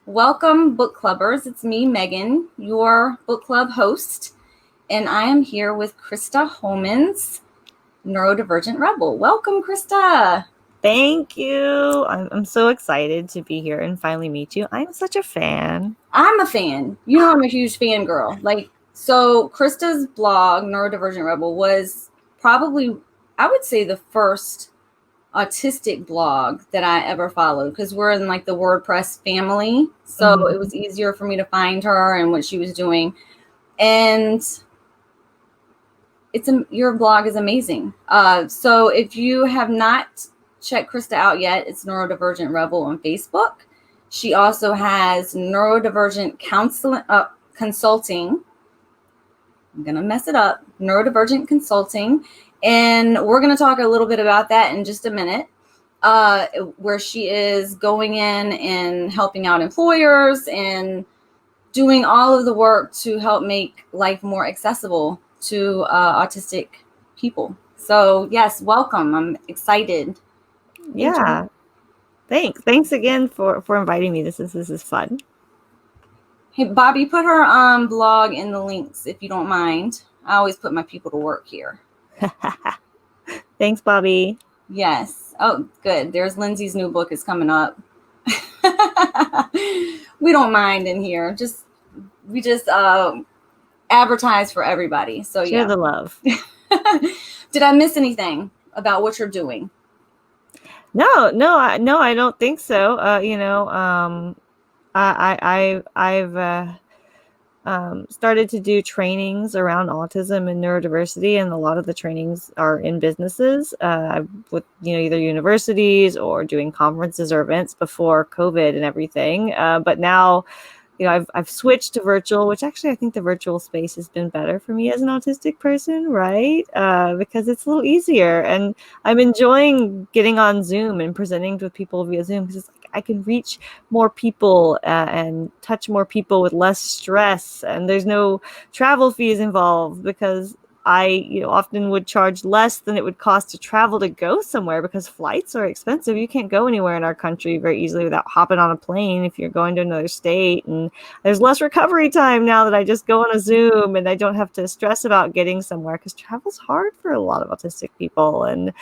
Welcome, book clubbers. It's me, Megan, your book club host, and I am here with Christa Holmans, NeuroDivergent Rebel. Welcome, Christa. Thank you. I'm so excited to be here and finally meet you. I'm such a fan. I'm a fan. You know I'm a huge fan girl. So Christa's blog, NeuroDivergent Rebel, was probably, I would say, the first autistic blog that I ever followed, because we're in like the WordPress family. So it was easier for me to find her and what she was doing. And your blog is amazing. So if you have not checked Christa out yet, it's NeuroDivergent Rebel on Facebook. She also has Neurodivergent Consulting. I'm going to mess it up. Neurodivergent Consulting. And we're going to talk a little bit about that in just a minute, where she is going in and helping out employers and doing all of the work to help make life more accessible to autistic people. So yes, welcome. I'm excited. Yeah. Thanks again for inviting me. This is fun. Hey, Bobby, put her blog in the links if you don't mind. I always put my people to work here. Thanks, Bobby. Yes. Oh, good. There's Lindsay's new book is coming up. We don't mind in here. We just advertise for everybody. So share the love. Did I miss anything about what you're doing? No, I don't think so. I've started to do trainings around autism and neurodiversity, and a lot of the trainings are in businesses with either universities or doing conferences or events before COVID and everything. But now, I've switched to virtual, which actually I think the virtual space has been better for me as an autistic person, right? Because it's a little easier, and I'm enjoying getting on Zoom and presenting with people via Zoom, because it's like I can reach more people and touch more people with less stress, and there's no travel fees involved, because I often would charge less than it would cost to travel to go somewhere, because flights are expensive. You can't go anywhere in our country very easily without hopping on a plane if you're going to another state. And there's less recovery time now that I just go on a Zoom and I don't have to stress about getting somewhere, because travel's hard for a lot of autistic people. And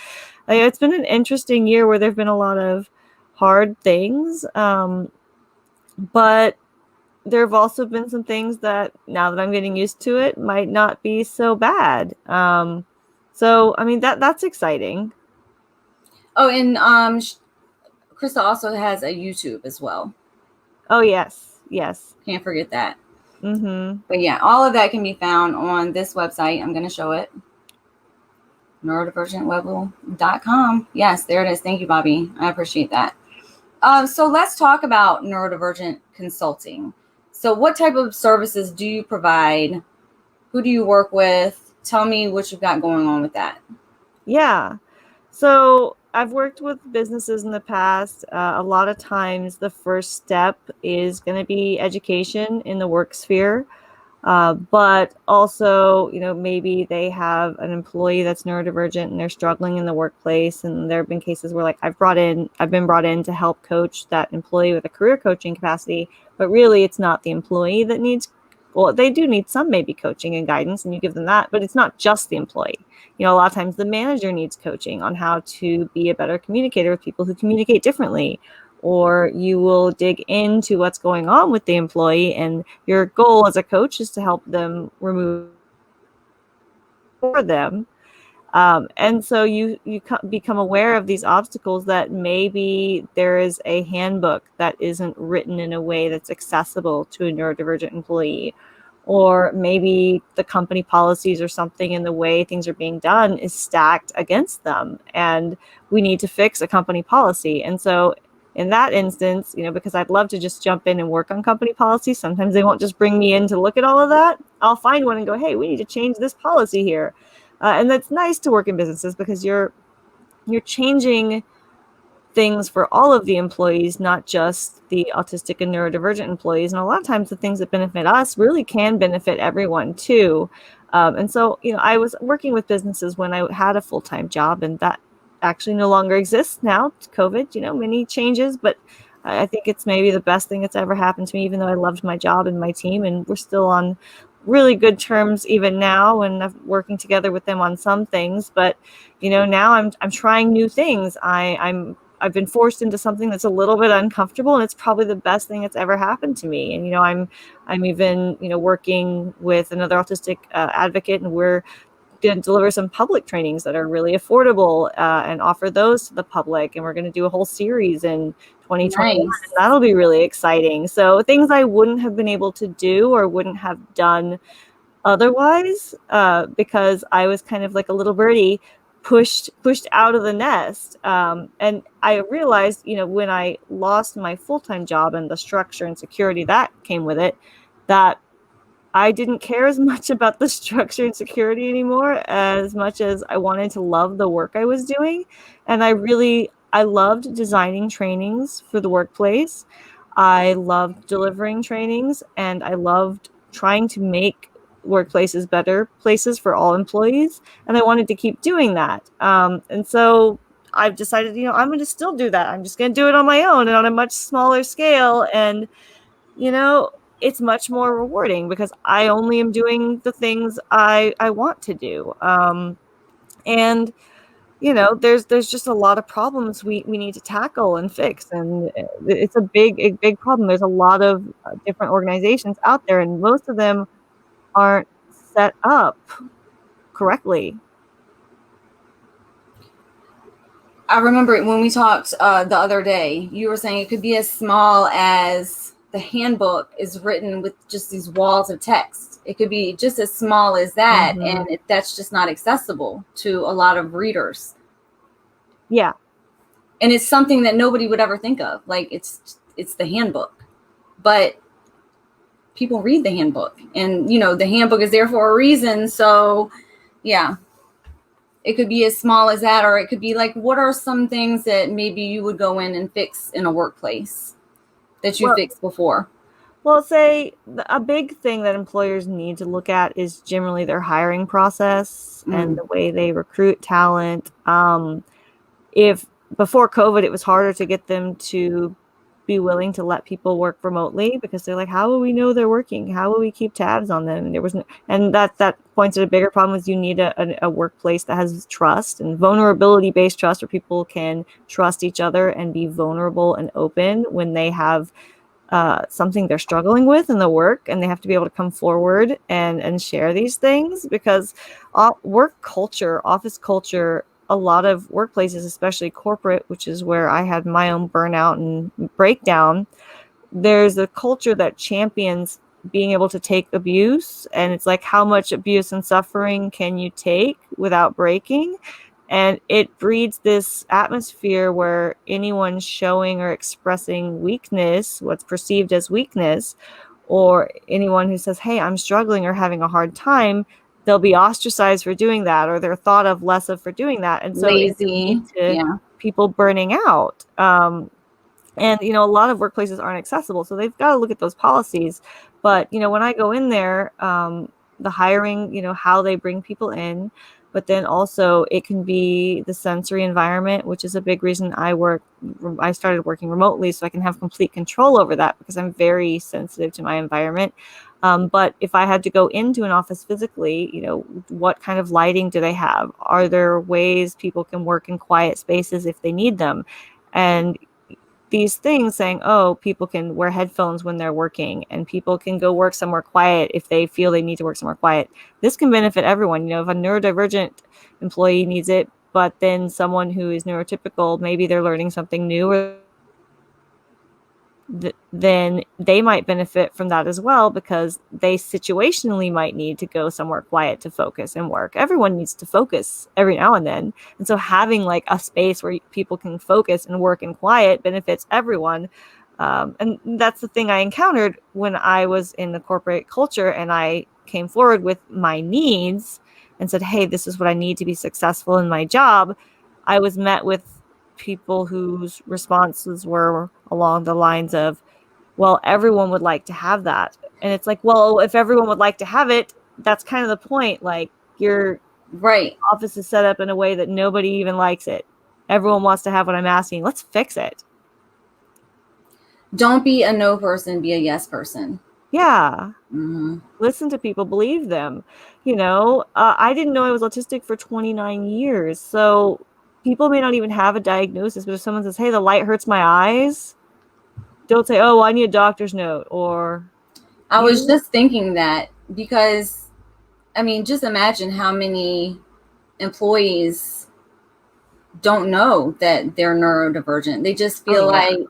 it's been an interesting year where there've been a lot of hard things. But there have also been some things that, now that I'm getting used to it, might not be so bad. So, I mean, that's exciting. Oh, and Christa also has a YouTube as well. Oh, yes. Can't forget that. Mm-hmm. But yeah, all of that can be found on this website. I'm going to show it. NeuroDivergentRebel.com. Yes, there it is. Thank you, Bobby. I appreciate that. So let's talk about Neurodivergent Consulting. So what type of services do you provide? Who do you work with? Tell me what you've got going on with that. Yeah. So I've worked with businesses in the past. A lot of times the first step is going to be education in the work sphere. But also, maybe they have an employee that's neurodivergent and they're struggling in the workplace. And there have been cases where I've been brought in to help coach that employee with a career coaching capacity, but really it's not the employee that needs, well, they do need some maybe coaching and guidance, and you give them that, but it's not just the employee. A lot of times the manager needs coaching on how to be a better communicator with people who communicate differently. Or you will dig into what's going on with the employee, and your goal as a coach is to help them remove for them. And so you become aware of these obstacles, that maybe there is a handbook that isn't written in a way that's accessible to a neurodivergent employee, or maybe the company policies or something in the way things are being done is stacked against them, and we need to fix a company policy. And so in that instance, because I'd love to just jump in and work on company policy, sometimes they won't just bring me in to look at all of that. I'll find one and go, hey, we need to change this policy here. And that's nice to work in businesses, because you're changing things for all of the employees, not just the autistic and neurodivergent employees. And a lot of times the things that benefit us really can benefit everyone too. And so, I was working with businesses when I had a full-time job, and that actually no longer exists now. COVID, many changes, but I think it's maybe the best thing that's ever happened to me, even though I loved my job and my team, and we're still on really good terms even now, and I'm working together with them on some things. But now I'm trying new things. I've been forced into something that's a little bit uncomfortable, and it's probably the best thing that's ever happened to me. And I'm even working with another autistic advocate, and we're going to deliver some public trainings that are really affordable and offer those to the public. And we're going to do a whole series in 2021. Nice. And that'll be really exciting. So things I wouldn't have been able to do or wouldn't have done otherwise, because I was kind of like a little birdie pushed out of the nest. And I realized, when I lost my full-time job and the structure and security that came with it, that I didn't care as much about the structure and security anymore as much as I wanted to love the work I was doing. And I loved designing trainings for the workplace. I loved delivering trainings, and I loved trying to make workplaces better places for all employees. And I wanted to keep doing that. And so I've decided, I'm going to still do that. I'm just going to do it on my own and on a much smaller scale. And, it's much more rewarding because I only am doing the things I want to do. And there's just a lot of problems we need to tackle and fix, and it's a big problem. There's a lot of different organizations out there, and most of them aren't set up correctly. I remember when we talked the other day, you were saying it could be as small as the handbook is written with just these walls of text. It could be just as small as that, and that's just not accessible to a lot of readers. Yeah. And it's something that nobody would ever think of. Like it's the handbook. But people read the handbook, and the handbook is there for a reason. So yeah, it could be as small as that, or it could be like, what are some things that maybe you would go in and fix in a workplace that you fixed before? Well, say a big thing that employers need to look at is generally their hiring process and the way they recruit talent. If before COVID, it was harder to get them to be willing to let people work remotely because they're like, how will we know they're working? How will we keep tabs on them? And there was and that points at a bigger problem. Is you need a workplace that has trust and vulnerability based trust, where people can trust each other and be vulnerable and open when they have something they're struggling with in the work, and they have to be able to come forward and share these things. Because work culture, office culture, a lot of workplaces, especially corporate, which is where I had my own burnout and breakdown, there's a culture that champions being able to take abuse, and it's like, how much abuse and suffering can you take without breaking? And it breeds this atmosphere where anyone showing or expressing weakness, what's perceived as weakness, or anyone who says, hey, I'm struggling or having a hard time, they'll be ostracized for doing that, or they're thought of less of for doing that. And so it can lead to people burning out. And, a lot of workplaces aren't accessible, so they've got to look at those policies. But, when I go in there, the hiring, how they bring people in, but then also it can be the sensory environment, which is a big reason I started working remotely, so I can have complete control over that because I'm very sensitive to my environment. But if I had to go into an office physically, what kind of lighting do they have? Are there ways people can work in quiet spaces if they need them? And these things saying, oh, people can wear headphones when they're working, and people can go work somewhere quiet if they feel they need to work somewhere quiet. This can benefit everyone. If a neurodivergent employee needs it, but then someone who is neurotypical, maybe they're learning something new, or then they might benefit from that as well, because they situationally might need to go somewhere quiet to focus and work. Everyone needs to focus every now and then. And so having like a space where people can focus and work in quiet benefits everyone. And that's the thing I encountered when I was in the corporate culture, and I came forward with my needs and said, hey, this is what I need to be successful in my job. I was met with people whose responses were along the lines of, well, everyone would like to have that. And it's like, well, if everyone would like to have it, that's kind of the point. Like, your office is set up in a way that nobody even likes it. Everyone wants to have what I'm asking. Let's fix it. Don't be a no person, be a yes person. Yeah. Mm-hmm. Listen to people, believe them. I didn't know I was autistic for 29 years. So people may not even have a diagnosis, but if someone says, hey, the light hurts my eyes, don't say, oh, I need a doctor's note, or, I you was know, just thinking that because, I mean, just imagine how many employees don't know that they're neurodivergent. They just oh, feel yeah.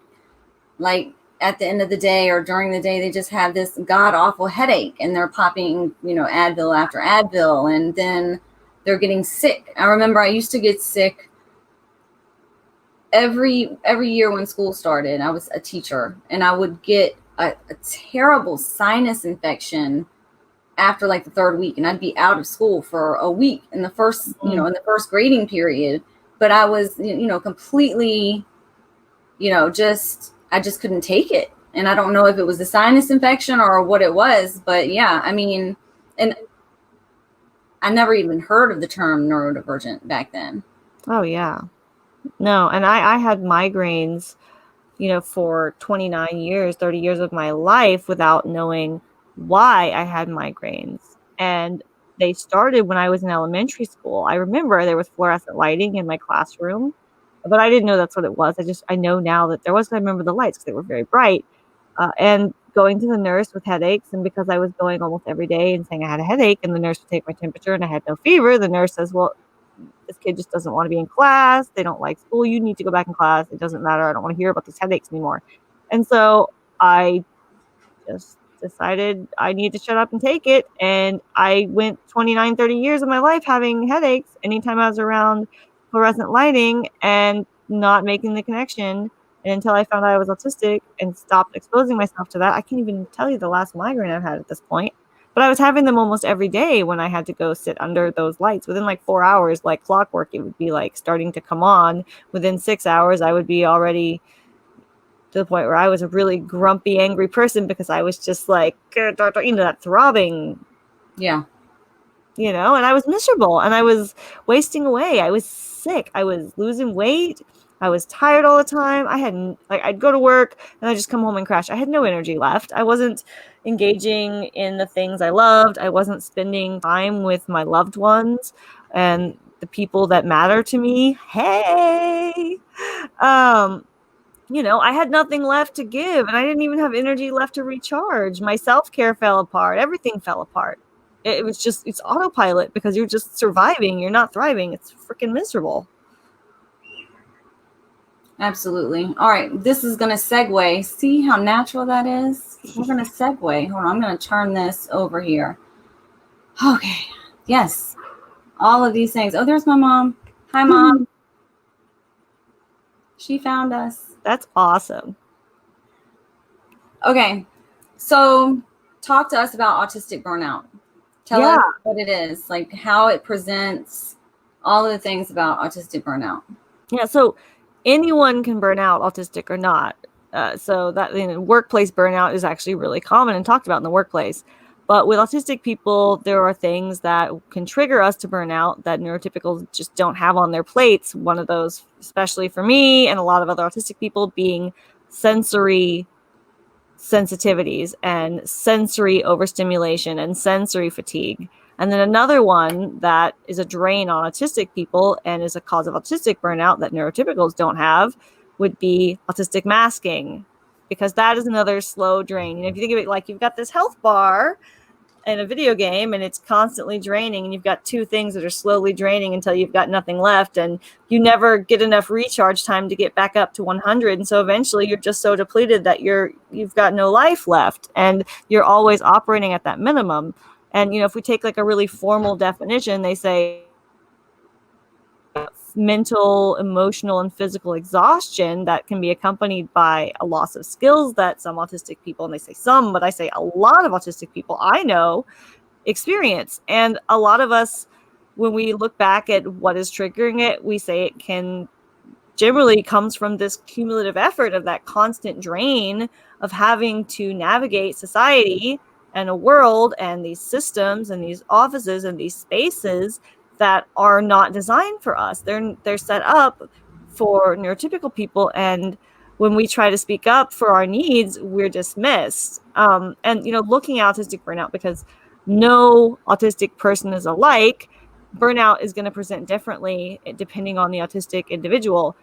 like at the end of the day or during the day, they just have this god awful headache and they're popping, Advil after Advil, and then they're getting sick. I remember I used to get sick every year when school started. I was a teacher and I would get a terrible sinus infection after like the third week, and I'd be out of school for a week in the first, Mm. in the first grading period. But I was, completely, I just couldn't take it. And I don't know if it was the sinus infection or what it was, but yeah, I mean, and I never even heard of the term neurodivergent back then. Oh, yeah. No, and I had migraines, for 29 years, 30 years of my life without knowing why I had migraines. And they started when I was in elementary school. I remember there was fluorescent lighting in my classroom, but I didn't know that's what it was. I know now that there was. I remember the lights because they were very bright. And going to the nurse with headaches, and because I was going almost every day and saying I had a headache, and the nurse would take my temperature and I had no fever, the nurse says, well, this kid just doesn't want to be in class. They don't like school. You need to go back in class. It doesn't matter. I don't want to hear about these headaches anymore. And so I just decided I need to shut up and take it. And I went 29, 30 years of my life having headaches anytime I was around fluorescent lighting and not making the connection. And until I found out I was autistic and stopped exposing myself to that, I can't even tell you the last migraine I've had at this point. But I was having them almost every day when I had to go sit under those lights. Within like 4 hours, like clockwork, it would be like starting to come on. Within 6 hours, I would be already to the point where I was a really grumpy, angry person because I was just like, that throbbing, Yeah. and I was miserable and I was wasting away. I was sick. I was losing weight. I was tired all the time. I'd go to work and I'd just come home and crash. I had no energy left. I wasn't engaging in the things I loved. I wasn't spending time with my loved ones and the people that matter to me. Hey, I had nothing left to give and I didn't even have energy left to recharge. My self-care fell apart. Everything fell apart. It was just, it's autopilot because you're just surviving. You're not thriving. It's freaking miserable. Absolutely. All right. This is going to segue. See how natural that is? We're going to segue. Hold on. I'm going to turn this over here. Okay. Yes. All of these things. Oh, there's my mom. Hi, Mom. She found us. That's awesome. Okay. So talk to us about autistic burnout. Tell us what it is, like how it presents, all of the things about autistic burnout. Yeah. So anyone can burn out, autistic or not. So that workplace burnout is actually really common and talked about in the workplace. But with autistic people, there are things that can trigger us to burn out that neurotypicals just don't have on their plates. One of those, especially for me and a lot of other autistic people, being sensory sensitivities and sensory overstimulation and sensory fatigue. And then another one that is a drain on autistic people and is a cause of autistic burnout that neurotypicals don't have would be autistic masking, because that is another slow drain. If you think of it like you've got this health bar in a video game and it's constantly draining, and you've got two things that are slowly draining until you've got nothing left, and you never get enough recharge time to get back up to 100, and so eventually you're just so depleted that you've got no life left and you're always operating at that minimum. And if we take like a really formal definition, they say mental, emotional, and physical exhaustion that can be accompanied by a loss of skills that some autistic people, and they say some, but I say a lot of autistic people I know experience. And a lot of us, when we look back at what is triggering it, we say it can generally comes from this cumulative effort of that constant drain of having to navigate society and a world and these systems and these offices and these spaces that are not designed for us. They're set up for neurotypical people, and when we try to speak up for our needs, we're dismissed. And, looking at autistic burnout, because no autistic person is alike, burnout is going to present differently depending on the autistic individual.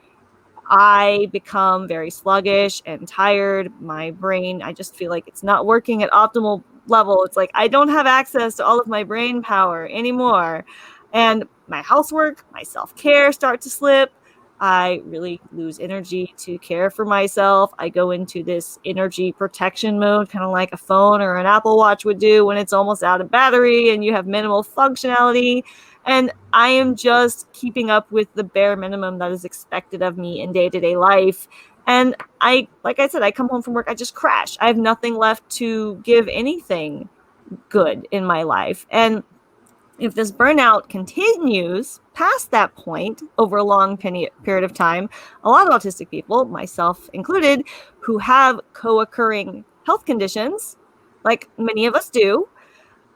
I become very sluggish and tired. My brain, I just feel like it's not working at optimal level. It's like I don't have access to all of my brain power anymore. And my housework, my self-care start to slip. I really lose energy to care for myself. I go into this energy protection mode, kind of like a phone or an Apple Watch would do when it's almost out of battery and you have minimal functionality. And I am just keeping up with the bare minimum that is expected of me in day-to-day life. And like I said, I come home from work, I just crash. I have nothing left to give anything good in my life. And if this burnout continues past that point over a long period of time, a lot of autistic people, myself included, who have co-occurring health conditions, like many of us do,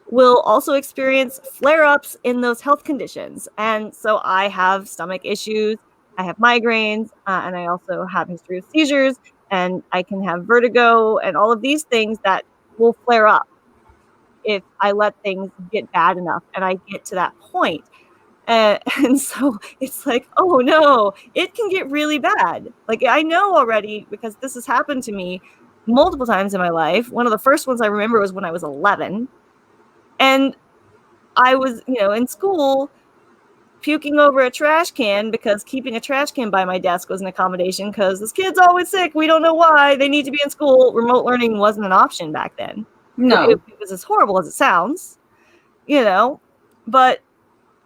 will also experience flare-ups in those health conditions. And so I have stomach issues, I have migraines, and I also have a history of seizures, and I can have vertigo and all of these things that will flare up if I let things get bad enough and I get to that point. And so it's like, oh no, it can get really bad. Like I know already because this has happened to me multiple times in my life. One of the first ones I remember was when I was 11. And I was, in school puking over a trash can because keeping a trash can by my desk was an accommodation because this kid's always sick. We don't know why. They need to be in school. Remote learning wasn't an option back then. No. It was as horrible as it sounds, but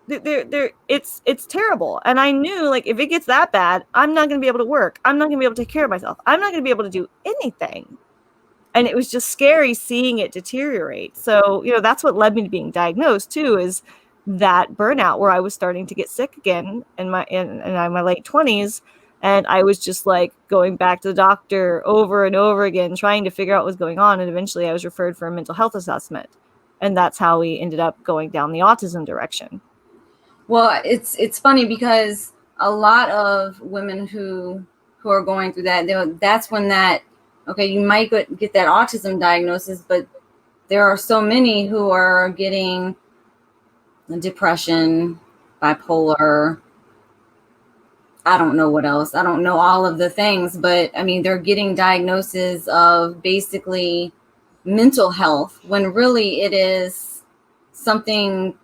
it's terrible. And I knew, like, if it gets that bad, I'm not going to be able to work. I'm not going to be able to take care of myself. I'm not going to be able to do anything. And it was just scary seeing it deteriorate. So, that's what led me to being diagnosed too, is that burnout where I was starting to get sick again in my late 20s. And I was just like going back to the doctor over and over again, trying to figure out what was going on. And eventually I was referred for a mental health assessment. And that's how we ended up going down the autism direction. Well, it's funny because a lot of women who are going through that, that's when okay, you might get that autism diagnosis, but there are so many who are getting depression, bipolar, I don't know what else. I don't know all of the things, but I mean, they're getting diagnoses of basically mental health when really it is something,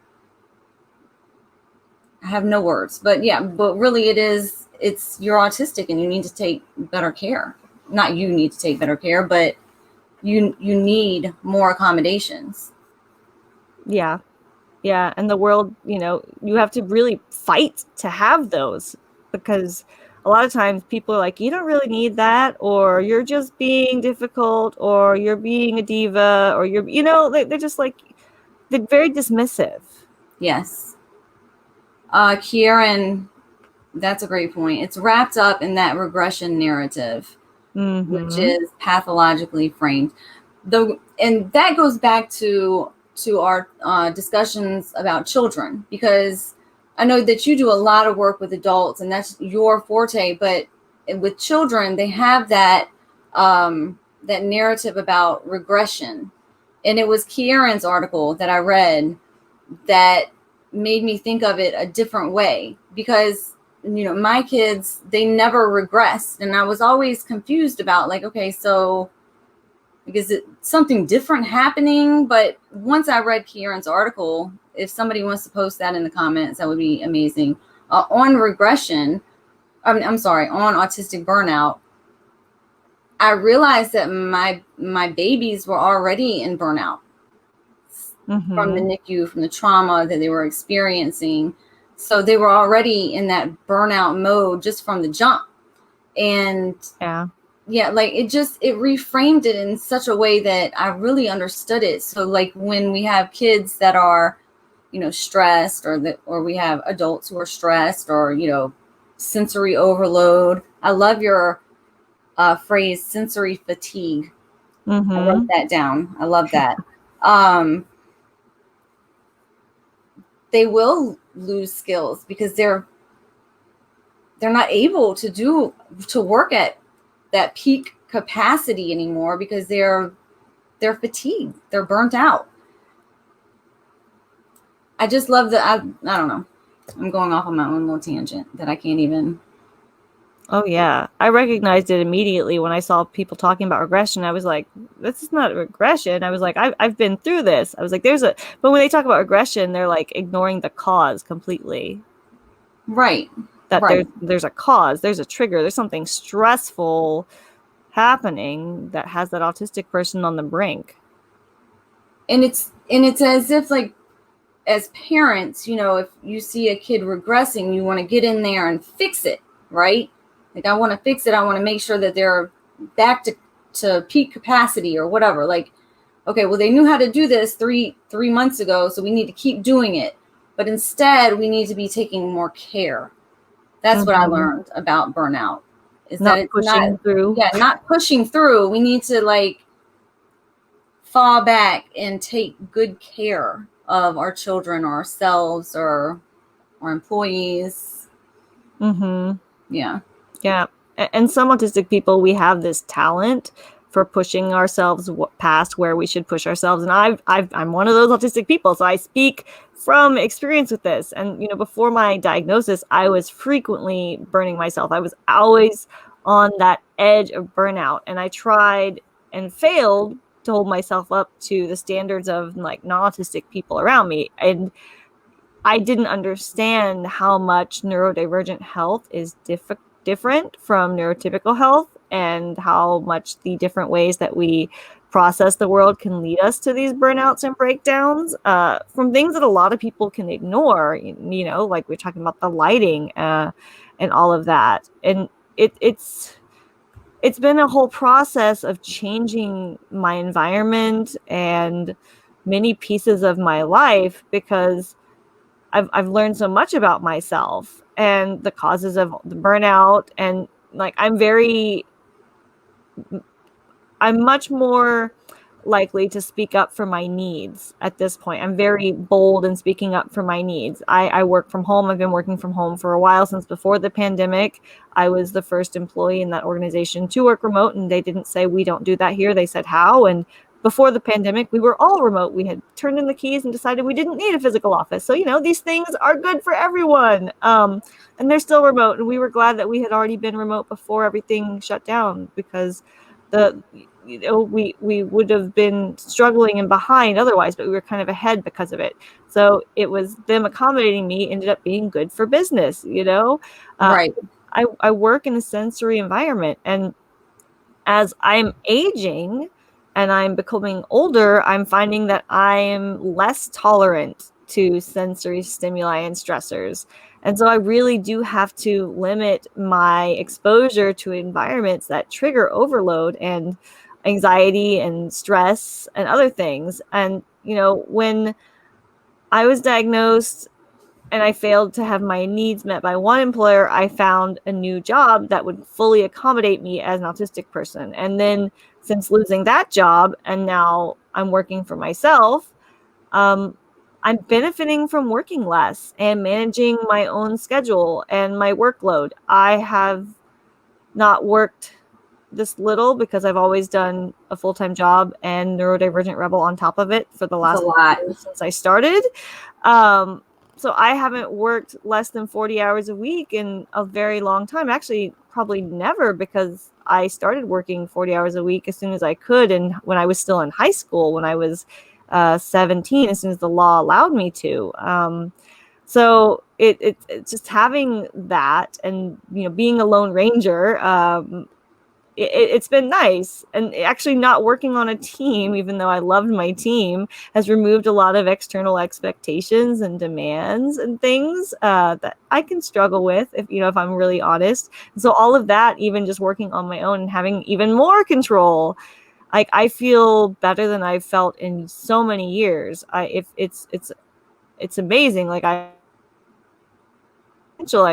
I have no words, but really you're autistic and you need to take better care. Not you need to take better care, but you need more accommodations. Yeah. Yeah. And the world, you have to really fight to have those, because a lot of times people are like, you don't really need that, or you're just being difficult, or you're being a diva, or they're just like, they're very dismissive. Yes. Kieran, that's a great point. It's wrapped up in that regression narrative, which is pathologically framed. And that goes back to our discussions about children, because I know that you do a lot of work with adults and that's your forte, but with children, they have that narrative about regression. And it was Kieran's article that I read that made me think of it a different way, because my kids, they never regressed, and I was always confused about, like, okay, so is it something different happening? But once I read Kieran's article, if somebody wants to post that in the comments, that would be amazing. On regression, on autistic burnout, I realized that my babies were already in burnout from the NICU, from the trauma that they were experiencing. So they were already in that burnout mode just from the jump. And like it reframed it in such a way that I really understood it. So like when we have kids that are, stressed, or we have adults who are stressed, or, sensory overload. I love your phrase, sensory fatigue. I wrote that down. I love that. They will lose skills because they're not able to work at that peak capacity anymore because they're fatigued, they're burnt out. I just love that. I don't know. I'm going off on my own little tangent that I can't even. Oh yeah, I recognized it immediately when I saw people talking about regression. I was like, this is not regression. I was like, I've been through this. I was like, but when they talk about regression, they're like ignoring the cause completely. Right. That right. there's a cause, there's a trigger, there's something stressful happening that has that autistic person on the brink. And it's as if, like, as parents, you know, if you see a kid regressing, you want to get in there and fix it, right? Like, I want to fix it. I want to make sure that they're back to peak capacity or whatever. Like, okay, well, they knew how to do this three months ago, so we need to keep doing it. But instead, we need to be taking more care. That's what I learned about burnout. Is not that it's pushing through. Yeah, not pushing through. We need to, like, fall back and take good care of our children or ourselves or employees. Yeah. And some autistic people, we have this talent for pushing ourselves past where we should push ourselves. And I'm one of those autistic people, so I speak from experience with this. And, you know, before my diagnosis, I was frequently burning myself. I was always on that edge of burnout, and I tried and failed to hold myself up to the standards of, like, non-autistic people around me. And I didn't understand how much neurodivergent health is different from neurotypical health, and how much the different ways that we process the world can lead us to these burnouts and breakdowns, from things that a lot of people can ignore, you know, like we're talking about the lighting and all of that. And it's been a whole process of changing my environment and many pieces of my life, because I've learned so much about myself and the causes of the burnout. And, like, I'm much more likely to speak up for my needs at this point. I'm very bold in speaking up for my needs. I work from home. I've been working from home for a while, since before the pandemic. I was the first employee in that organization to work remote, and they didn't say, we don't do that here. They said, how? And before the pandemic, we were all remote. We had turned in the keys and decided we didn't need a physical office. So, you know, these things are good for everyone. And they're still remote. And we were glad that we had already been remote before everything shut down, because we would have been struggling and behind otherwise, but we were kind of ahead because of it. So it was them accommodating me ended up being good for business, you know? Right. I work in a sensory environment, and as I'm aging and I'm becoming older, I'm finding that I'm less tolerant to sensory stimuli and stressors. And so I really do have to limit my exposure to environments that trigger overload and anxiety and stress and other things. And, you know, when I was diagnosed and I failed to have my needs met by one employer, I found a new job that would fully accommodate me as an autistic person. And then, since losing that job, and now I'm working for myself, I'm benefiting from working less and managing my own schedule and my workload. I have not worked this little because I've always done a full-time job and NeuroDivergent Rebel on top of it for the last years since I started. So I haven't worked less than 40 hours a week in a very long time. Actually, probably never, because I started working 40 hours a week as soon as I could. And when I was still in high school, when I was 17, as soon as the law allowed me to. So it's just having that, and, you know, being a lone ranger, it's been nice. And actually not working on a team, even though I loved my team, has removed a lot of external expectations and demands and things that I can struggle with, if I'm really honest. And so all of that, even just working on my own and having even more control, like, I feel better than I've felt in so many years. It's amazing. Like, I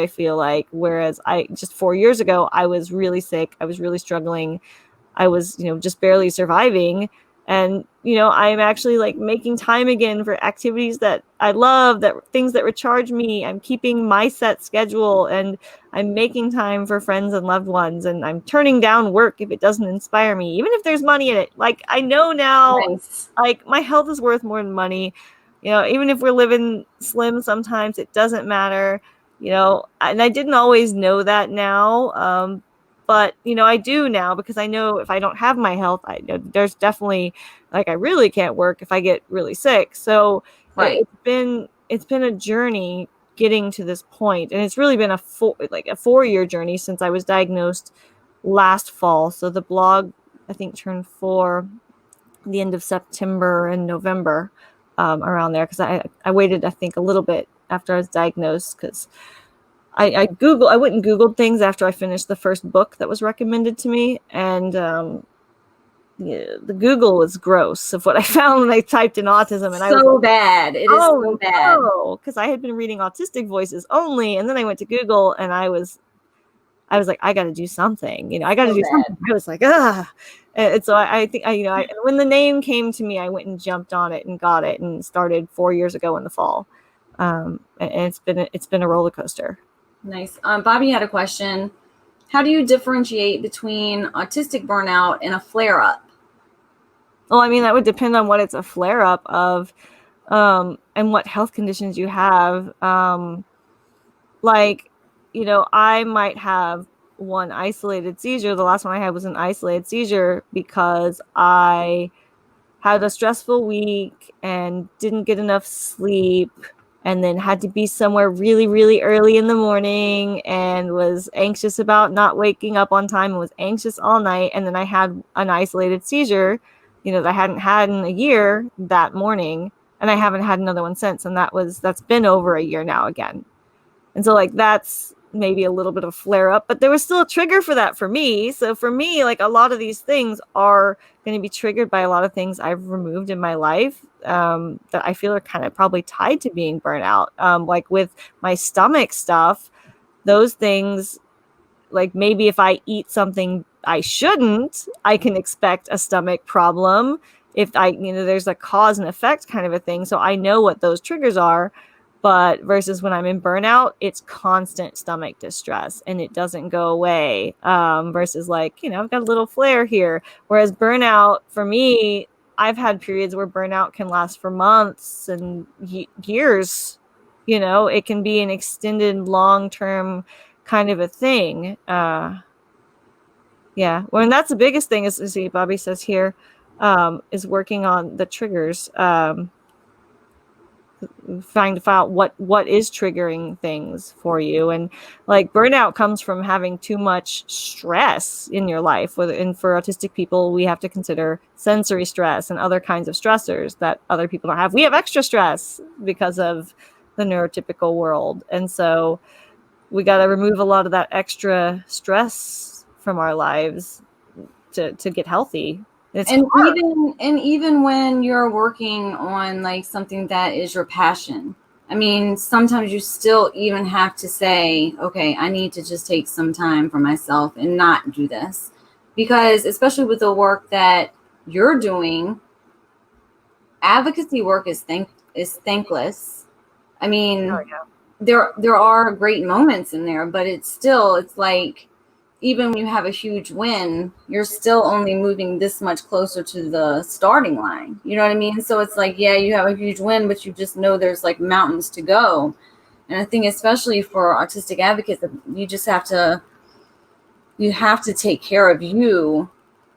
feel like, whereas I just 4 years ago, I was really sick. I was really struggling. I was, just barely surviving. And, I'm actually like making time again for activities that I love, that things that recharge me. I'm keeping my set schedule, and I'm making time for friends and loved ones. And I'm turning down work if it doesn't inspire me, even if there's money in it. Like, I know now, Nice. like, my health is worth more than money. Even if we're living slim, sometimes it doesn't matter, and I didn't always know that now. But, I do now, because I know if I don't have my health, I know there's definitely, like, I really can't work if I get really sick. So Right. it's been a journey getting to this point. And it's really been a 4-year journey since I was diagnosed last fall. So the blog, I think, turned 4 the end of September and November, around there. Cause I waited, I think, a little bit after I was diagnosed, because I went and Googled things after I finished the first book that was recommended to me. And the Google was gross of what I found when I typed in autism. And I was So bad. It is so bad. because I had been reading Autistic Voices only. And then I went to Google, and I was like, I got to do something, I got to So do bad. something. I was like, And so I think, when the name came to me, I went and jumped on it and got it, and started 4 years ago in the fall. And it's been a roller coaster. Nice. Bobby had a question. How do you differentiate between autistic burnout and a flare-up? Well, I mean, that would depend on what it's a flare-up of, and what health conditions you have. I might have one isolated seizure. The last one I had was an isolated seizure because I had a stressful week and didn't get enough sleep, and then had to be somewhere really, really early in the morning, and was anxious about not waking up on time, and was anxious all night. And then I had an isolated seizure, that I hadn't had in a year that morning, and I haven't had another one since. And that's been over a year now again. And so, like, that's maybe a little bit of flare up, but there was still a trigger for that for me. So for me, like, a lot of these things are going to be triggered by a lot of things I've removed in my life, that I feel are kind of probably tied to being burnout. Like with my stomach stuff, those things, like, maybe if I eat something I shouldn't, I can expect a stomach problem. If there's a cause and effect kind of a thing. So I know what those triggers are. But versus when I'm in burnout, it's constant stomach distress and it doesn't go away. Versus, like, I've got a little flare here. Whereas burnout, for me, I've had periods where burnout can last for months and years. It can be an extended, long-term kind of a thing. Yeah. Well, and that's the biggest thing, is see, Bobby says here, is working on the triggers. Trying to find out what is triggering things for you. And, like, burnout comes from having too much stress in your life. And for autistic people, we have to consider sensory stress and other kinds of stressors that other people don't have. We have extra stress because of the neurotypical world. And so we got to remove a lot of that extra stress from our lives to get healthy. And even when you're working on, like, something that is your passion, I mean, sometimes you still even have to say, okay, I need to just take some time for myself and not do this, because especially with the work that you're doing, advocacy work is thankless. I mean, there are great moments in there, but it's like, even when you have a huge win, you're still only moving this much closer to the starting line. You know what I mean? So it's like, yeah, you have a huge win, but you just know there's, like, mountains to go. And I think especially for autistic advocates, you just have to take care of you,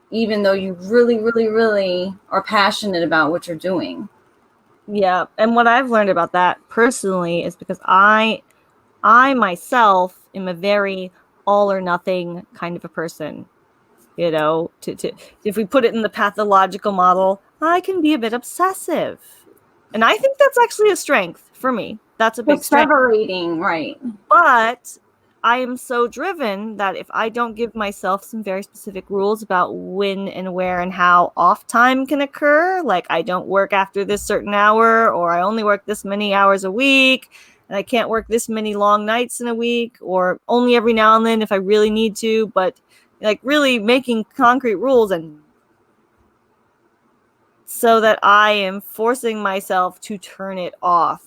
even though you really, really, really are passionate about what you're doing. Yeah. And what I've learned about that personally is because I myself am a very all or nothing kind of a person. If we put it in the pathological model, I can be a bit obsessive. And I think that's actually a strength for me. That's a big strength. Perseverating, right. But I am so driven that if I don't give myself some very specific rules about when and where and how off time can occur, like I don't work after this certain hour, or I only work this many hours a week, and I can't work this many long nights in a week, or only every now and then if I really need to, but, like, really making concrete rules and so that I am forcing myself to turn it off.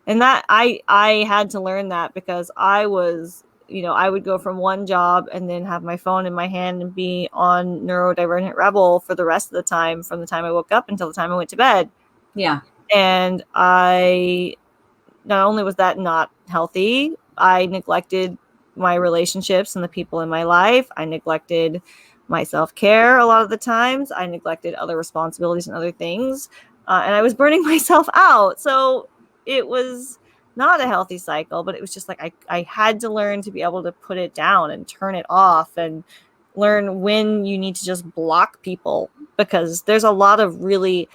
And that I had to learn that because I was, I would go from one job and then have my phone in my hand and be on NeuroDivergent Rebel for the rest of the time, from the time I woke up until the time I went to bed. Yeah. And not only was that not healthy, I neglected my relationships and the people in my life. I neglected my self-care a lot of the times. I neglected other responsibilities and other things. And I was burning myself out. So it was not a healthy cycle, but it was just like I had to learn to be able to put it down and turn it off and learn when you need to just block people, because there's a lot of really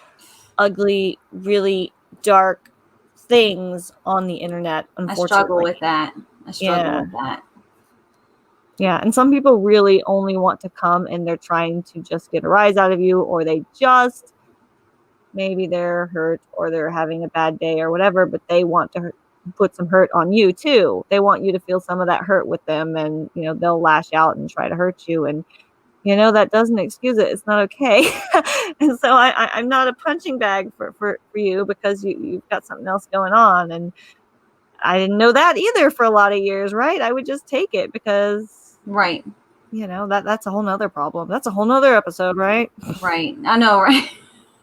ugly, really dark things on the internet, unfortunately. I struggle with that. Yeah. And some people really only want to come and they're trying to just get a rise out of you, or maybe they're hurt or they're having a bad day or whatever, but they want to put some hurt on you too. They want you to feel some of that hurt with them, and, they'll lash out and try to hurt you. And, that doesn't excuse it. It's not okay. And so I'm not a punching bag for you, because you've got something else going on. And I didn't know that either for a lot of years, right? I would just take it because, right. That's a whole nother problem. That's a whole nother episode, right? Right. I know, right?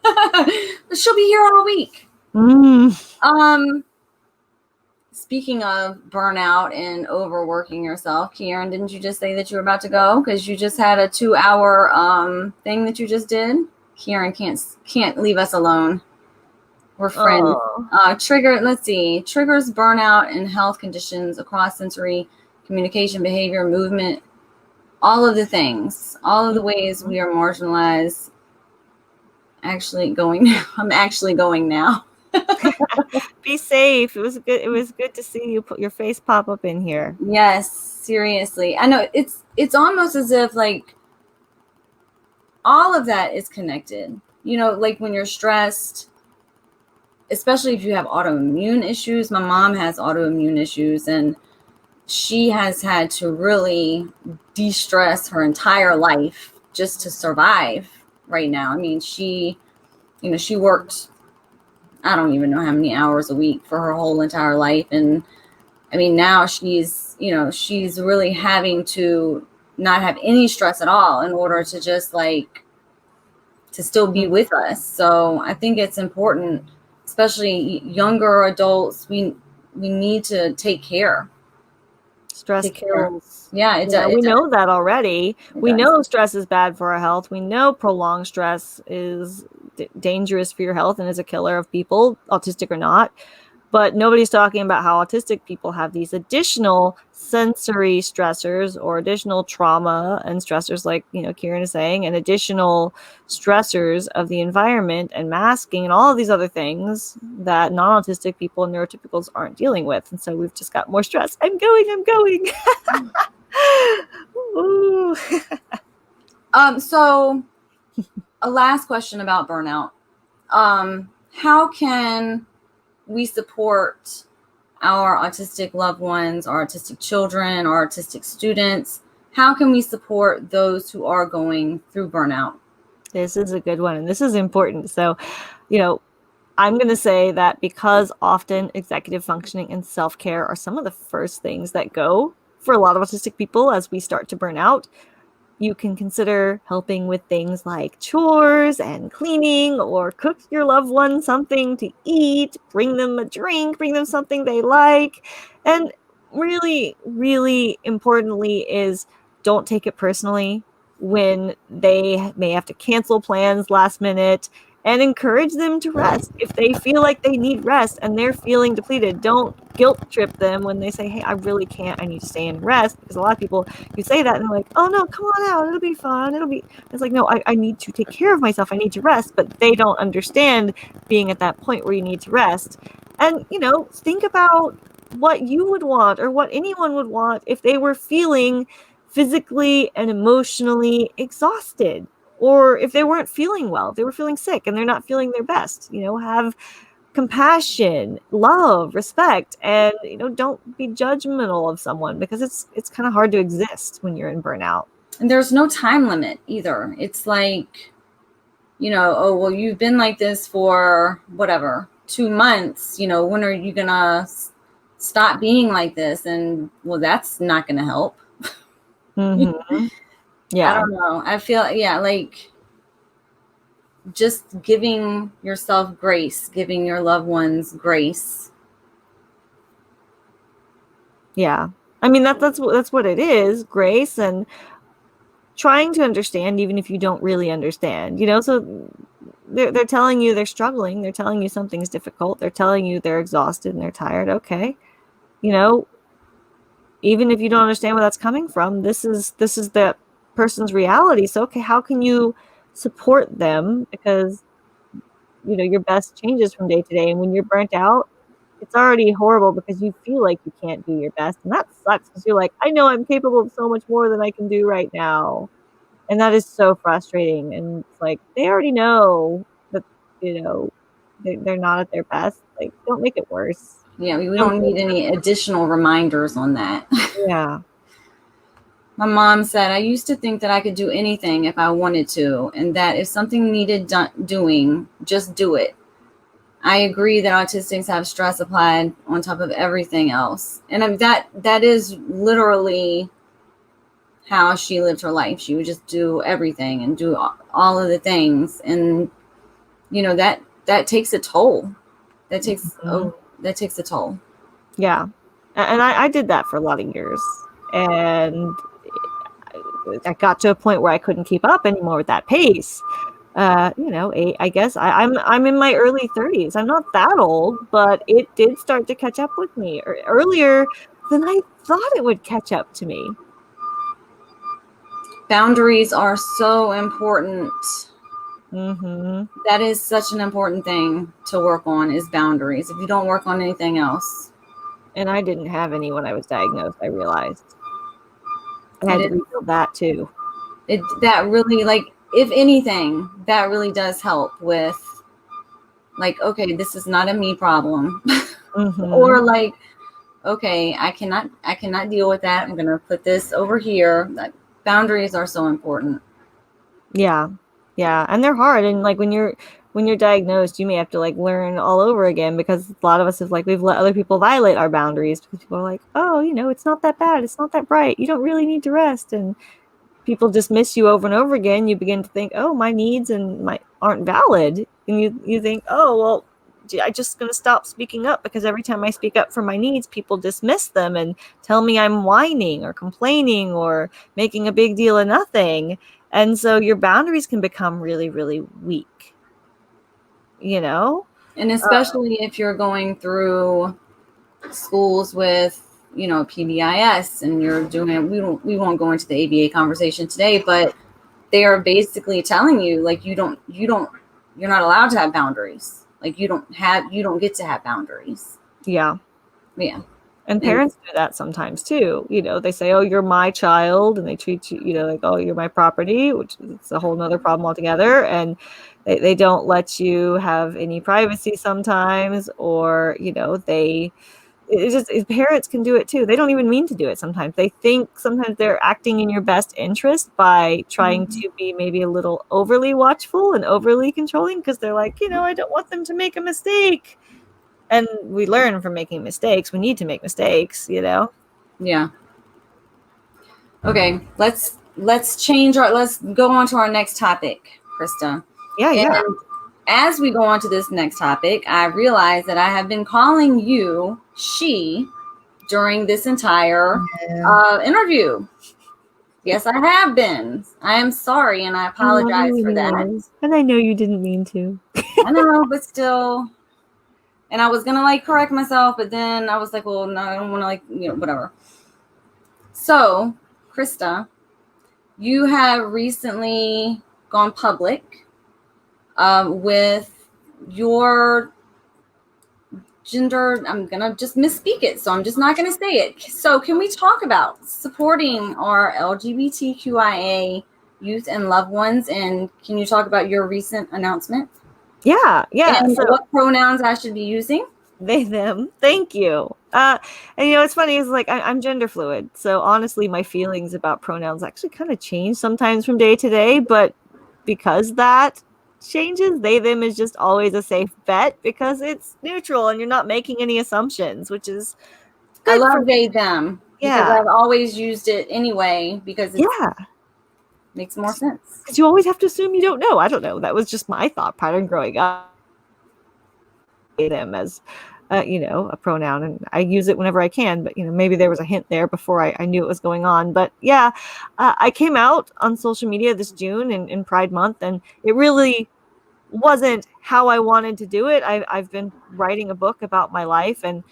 But she'll be here all week. Speaking of burnout and overworking yourself, Kieran, didn't you just say that you were about to go? Because you just had a 2-hour thing that you just did. Kieran can't leave us alone. We're friends. Triggers burnout and health conditions across sensory, communication, behavior, movement, all of the things, all of the ways we are marginalized. I'm actually going now. Be safe. It was good to see you put your face pop up in here. Yes, seriously. I know it's almost as if like all of that is connected. Like when you're stressed, especially if you have autoimmune issues. My mom has autoimmune issues, and she has had to really de-stress her entire life just to survive right now. I mean, she worked, I don't even know how many hours a week for her whole entire life. And I mean, now she's really having to not have any stress at all in order to just like to still be with us. So I think it's important, especially younger adults, we need to take care. Stress kills. Yeah, it does. We know that already. We know stress is bad for our health. We know prolonged stress is dangerous for your health and is a killer of people, autistic or not. But nobody's talking about how autistic people have these additional sensory stressors or additional trauma and stressors, like, Kieran is saying, and additional stressors of the environment and masking and all of these other things that non-autistic people and neurotypicals aren't dealing with. And so we've just got more stress. I'm going. Ooh. So a last question about burnout. How can we support our autistic loved ones, our autistic children, our autistic students? How can we support those who are going through burnout? This is a good one, and this is important. So, I'm going to say that because often executive functioning and self-care are some of the first things that go for a lot of autistic people as we start to burn out, you can consider helping with things like chores and cleaning, or cook your loved one something to eat, bring them a drink, bring them something they like. And really, really importantly is don't take it personally when they may have to cancel plans last minute, and encourage them to rest. If they feel like they need rest and they're feeling depleted, don't guilt trip them when they say, hey, I really can't, I need to stay in rest. Because a lot of people, you say that and they're like, oh no, come on out, it'll be fun. It's like, no, I need to take care of myself. I need to rest. But they don't understand being at that point where you need to rest. And, think about what you would want, or what anyone would want, if they were feeling physically and emotionally exhausted. Or if they weren't feeling well, if they were feeling sick and they're not feeling their best, have compassion, love, respect, and, don't be judgmental of someone, because it's kind of hard to exist when you're in burnout. And there's no time limit either. It's like, oh, well, you've been like this for whatever, 2 months, when are you gonna stop being like this? And well, that's not gonna help. Mm-hmm. I Yeah. don't know. I feel, like just giving yourself grace, giving your loved ones grace. Yeah. I mean, that's what it is, grace, and trying to understand, even if you don't really understand, so they're telling you they're struggling, they're telling you something's difficult, they're telling you they're exhausted and they're tired. Okay. Even if you don't understand where that's coming from, this is that person's reality. So, okay, how can you support them? Because, your best changes from day to day. And when you're burnt out, it's already horrible because you feel like you can't do your best. And that sucks because you're like, I know I'm capable of so much more than I can do right now. And that is so frustrating. And it's like, they already know that, they're not at their best. Like, don't make it worse. Yeah, we don't need any additional reminders on that. Yeah. My mom said, I used to think that I could do anything if I wanted to, and that if something needed doing, just do it. I agree that autistics have stress applied on top of everything else. And that is literally how she lived her life. She would just do everything and do all of the things. And, that takes a toll. That takes a toll. Yeah. And I did that for a lot of years. And I got to a point where I couldn't keep up anymore with that pace. I guess I'm in my early 30s. I'm not that old, but it did start to catch up with me earlier than I thought it would catch up to me. Boundaries are so important. Mm-hmm. That is such an important thing to work on, is boundaries. If you don't work on anything else. And I didn't have any when I was diagnosed, I realized. I had to rebuild that too. That really, like, if anything, that really does help with, like, okay, this is not a me problem. Mm-hmm. Or like, okay, I cannot deal with that. I'm going to put this over here. Like, boundaries are so important. Yeah. Yeah. And they're hard. And like when you're diagnosed, you may have to like learn all over again, because a lot of us have we've let other people violate our boundaries, because people are like, oh, it's not that bad. It's not that bright. You don't really need to rest. And people dismiss you over and over again. You begin to think, oh, my needs aren't valid. And you think, oh, well, I'm just going to stop speaking up, because every time I speak up for my needs, people dismiss them and tell me I'm whining or complaining or making a big deal of nothing. And so your boundaries can become really, really weak, And especially if you're going through schools with, PBIS, and you're doing, we won't go into the ABA conversation today, but they are basically telling you, like, you're not allowed to have boundaries. Like, you don't get to have boundaries. Yeah. Yeah. And parents do that sometimes too. They say, oh, you're my child, and they treat you, like, oh, you're my property, which is a whole nother problem altogether. And they don't let you have any privacy sometimes, or, parents can do it too. They don't even mean to do it sometimes. They think sometimes they're acting in your best interest by trying to be maybe a little overly watchful and overly controlling, because they're like, I don't want them to make a mistake. And we learn from making mistakes. We need to make mistakes, Yeah. Okay, let's go on to our next topic, Christa. Yeah. As we go on to this next topic, I realize that I have been calling you she during this entire interview. Yes, I have been. I am sorry, and I apologize for that. And I know you didn't mean to. I know, but still. And I was going to correct myself, but then I was like, well, no, I don't want to whatever. So, Christa, you have recently gone public with your gender. I'm going to just misspeak it, so I'm just not going to say it. So can we talk about supporting our LGBTQIA youth and loved ones? And can you talk about your recent announcement? Yeah. And what pronouns I should be using? They, them. Thank you. And it's funny, is I'm gender fluid. So honestly, my feelings about pronouns actually kind of change sometimes from day to day. But because that, changes. They, them is just always a safe bet because it's neutral and you're not making any assumptions, which is I good for love they, them, because Yeah. I've always used it anyway because it makes more sense. Because you always have to assume you don't know. I don't know. That was just my thought pattern growing up. Them as a pronoun, and I use it whenever I can, but maybe there was a hint there before I knew it was going on. But yeah, I came out on social media this June in Pride Month, and it really wasn't how I wanted to do it. I've been writing a book about my life, and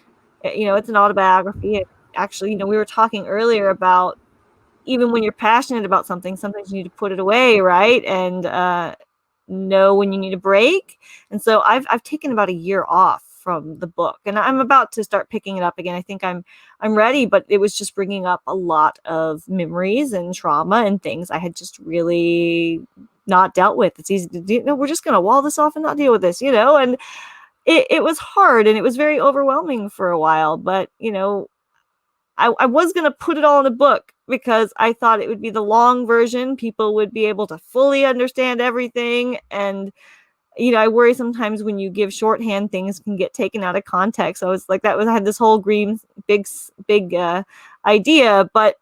it's an autobiography. And actually, we were talking earlier about even when you're passionate about something, sometimes you need to put it away, right? And know when you need a break. And so I've taken about a year off from the book, and I'm about to start picking it up again. I think I'm ready, but it was just bringing up a lot of memories and trauma and things I had just really not dealt with. It's easy to do. No, we're just going to wall this off and not deal with this, and it was hard and it was very overwhelming for a while, but I was going to put it all in a book because I thought it would be the long version. People would be able to fully understand everything. And, I worry sometimes when you give shorthand, things can get taken out of context. So it's like I had this whole big idea, but,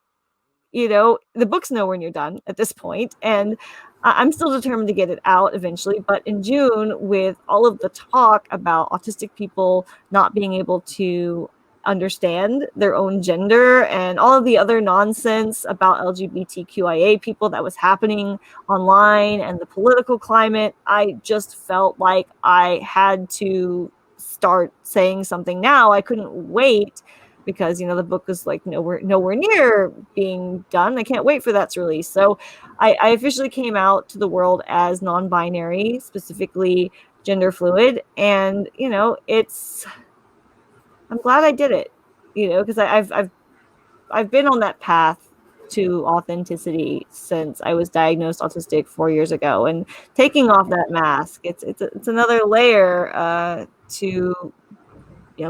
the book's nowhere near done at this point. And I'm still determined to get it out eventually. But in June, with all of the talk about autistic people not being able to understand their own gender and all of the other nonsense about LGBTQIA people that was happening online and the political climate, I just felt like I had to start saying something now. I couldn't wait because the book is like nowhere near being done. I can't wait for that's release. So I officially came out to the world as non-binary, specifically gender fluid, and I'm glad I did it, because I've been on that path to authenticity since I was diagnosed autistic 4 years ago, and taking off that mask, it's another layer to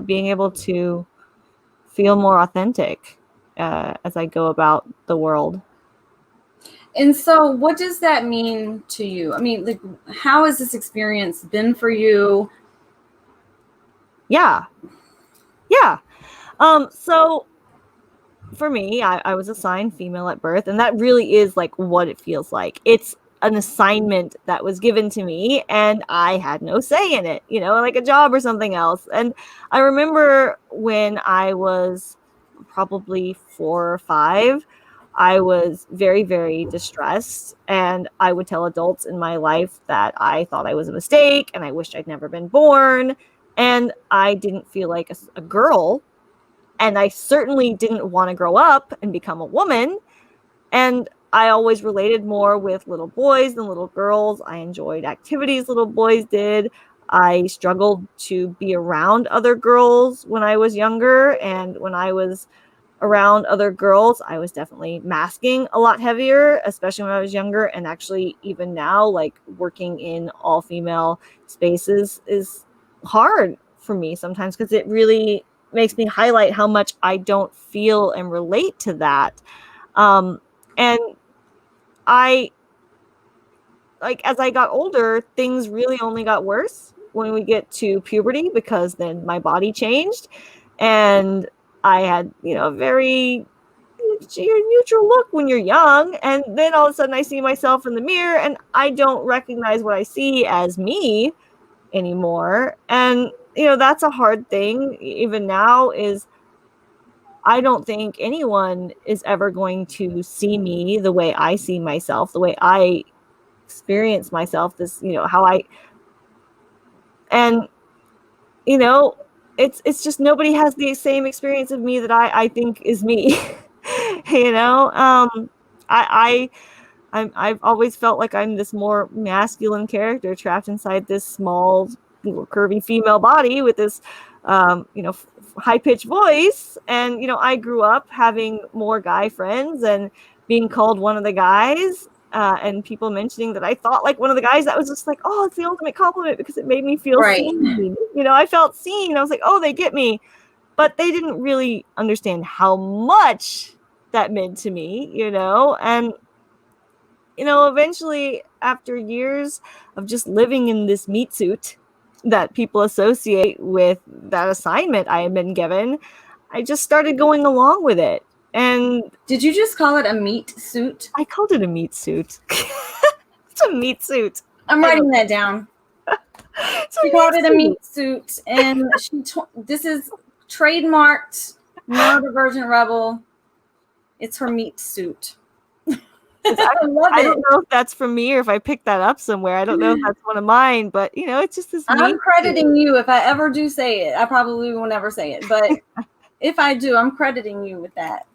being able to feel more authentic as I go about the world. And so what does that mean to you? I mean, like, how has this experience been for you? Yeah. So for me, I was assigned female at birth, and that really is like what it feels like. It's an assignment that was given to me, and I had no say in it, like a job or something else. And I remember when I was probably 4 or 5, I was very, very distressed, and I would tell adults in my life that I thought I was a mistake and I wished I'd never been born, and I didn't feel like a girl, and I certainly didn't want to grow up and become a woman. And I always related more with little boys than little girls. I enjoyed activities little boys did. I struggled to be around other girls when I was younger, and when I was around other girls, I was definitely masking a lot heavier, especially when I was younger. And actually, even now, like working in all female spaces is hard for me sometimes because it really makes me highlight how much I don't feel and relate to that. And I, like, as I got older, things really only got worse when we get to puberty, because then my body changed and I had, a very neutral look when you're young. And then all of a sudden I see myself in the mirror and I don't recognize what I see as me anymore. And, that's a hard thing even now. Is I don't think anyone is ever going to see me the way I see myself, the way I experience myself, this, how I, and, it's just nobody has the same experience of me that I think is me. I've always felt like I'm this more masculine character trapped inside this small, curvy female body with this, high-pitched voice. And, I grew up having more guy friends and being called one of the guys, and people mentioning that I thought like one of the guys. That was just like, oh, it's the ultimate compliment because it made me feel seen. I felt seen. I was like, oh, they get me. But they didn't really understand how much that meant to me, and eventually, after years of just living in this meat suit that people associate with that assignment I had been given, I just started going along with it. And Did you just call it a meat suit? I called it a meat suit. It's a meat suit. I'm writing that down. She called it a meat suit, and this is trademarked Neurodivergent Rebel. It's her meat suit. I don't know if that's from me or if I picked that up somewhere. I don't know if that's one of mine, but it's just this. I'm crediting you. If I ever do say it, I probably will never say it, but if I do, I'm crediting you with that.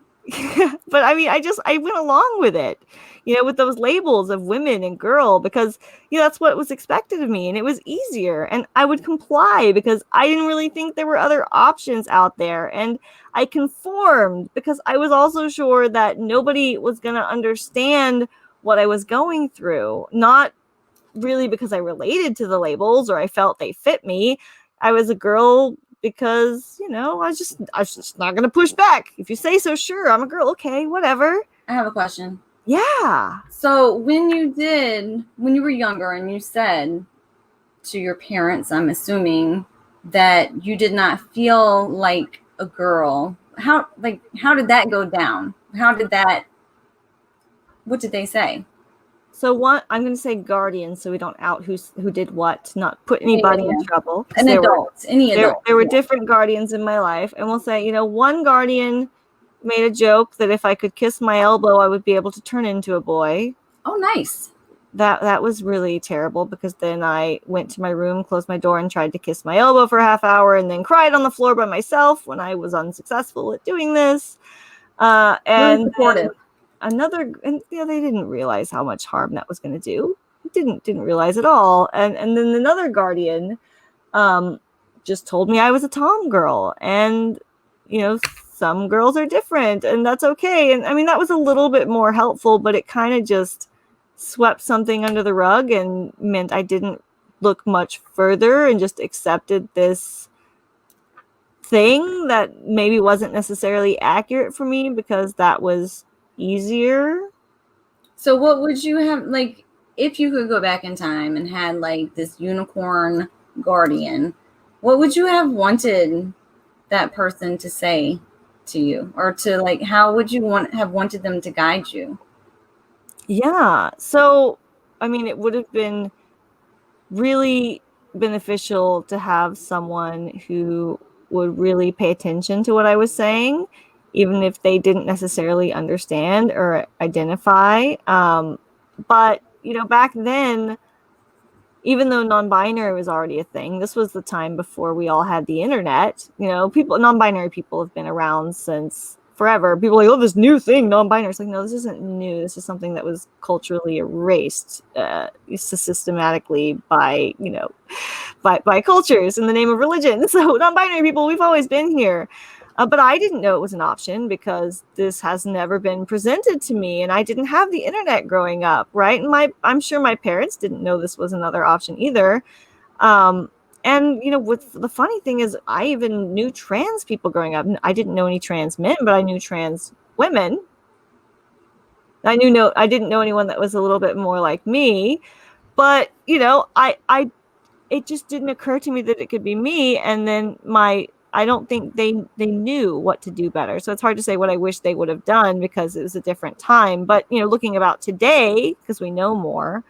But I mean, I went along with it, with those labels of women and girl, because that's what was expected of me, and it was easier, and I would comply because I didn't really think there were other options out there, and I conformed because I was also sure that nobody was going to understand what I was going through, not really because I related to the labels or I felt they fit me. I was a girl because, I was just not going to push back. If you say so, sure, I'm a girl. Okay, whatever. I have a question. Yeah. So when you were younger and you said to your parents, I'm assuming, that you did not feel like a girl, how did that go down? What did they say? So I'm going to say guardian, so we don't out who did what, not put anybody in trouble. Any adult. There were different guardians in my life, and we'll say, one guardian made a joke that if I could kiss my elbow, I would be able to turn into a boy. Oh, nice. That was really terrible, because then I went to my room, closed my door, and tried to kiss my elbow for a half hour, and then cried on the floor by myself when I was unsuccessful at doing this. And really supportive. And they didn't realize how much harm that was going to do. Didn't realize at all. And then another guardian just told me I was a tom girl, and some girls are different, and that's okay. And I mean, that was a little bit more helpful, but it kind of just swept something under the rug and meant I didn't look much further and just accepted this thing that maybe wasn't necessarily accurate for me because that was easier. So what would you have, like, if you could go back in time and had like this unicorn guardian, what would you have wanted that person to say to you, or to, like, how would you have wanted them to guide you? Yeah. So, I mean, it would have been really beneficial to have someone who would really pay attention to what I was saying, even if they didn't necessarily understand or identify. But, back then, even though non-binary was already a thing, this was the time before we all had the internet. Non-binary people have been around since forever. People are like, oh, this new thing, non-binary. It's like, no, this isn't new. This is something that was culturally erased systematically by cultures in the name of religion. So non-binary people, we've always been here. But I didn't know it was an option because this has never been presented to me, and I didn't have the internet growing up, right? And I'm sure my parents didn't know this was another option either. And, with the funny thing is, I even knew trans people growing up. I didn't know any trans men, but I knew trans women. I didn't know anyone that was a little bit more like me, but, it just didn't occur to me that it could be me. And then I don't think they knew what to do better. So it's hard to say what I wish they would have done because it was a different time. But, looking about today, because we know more,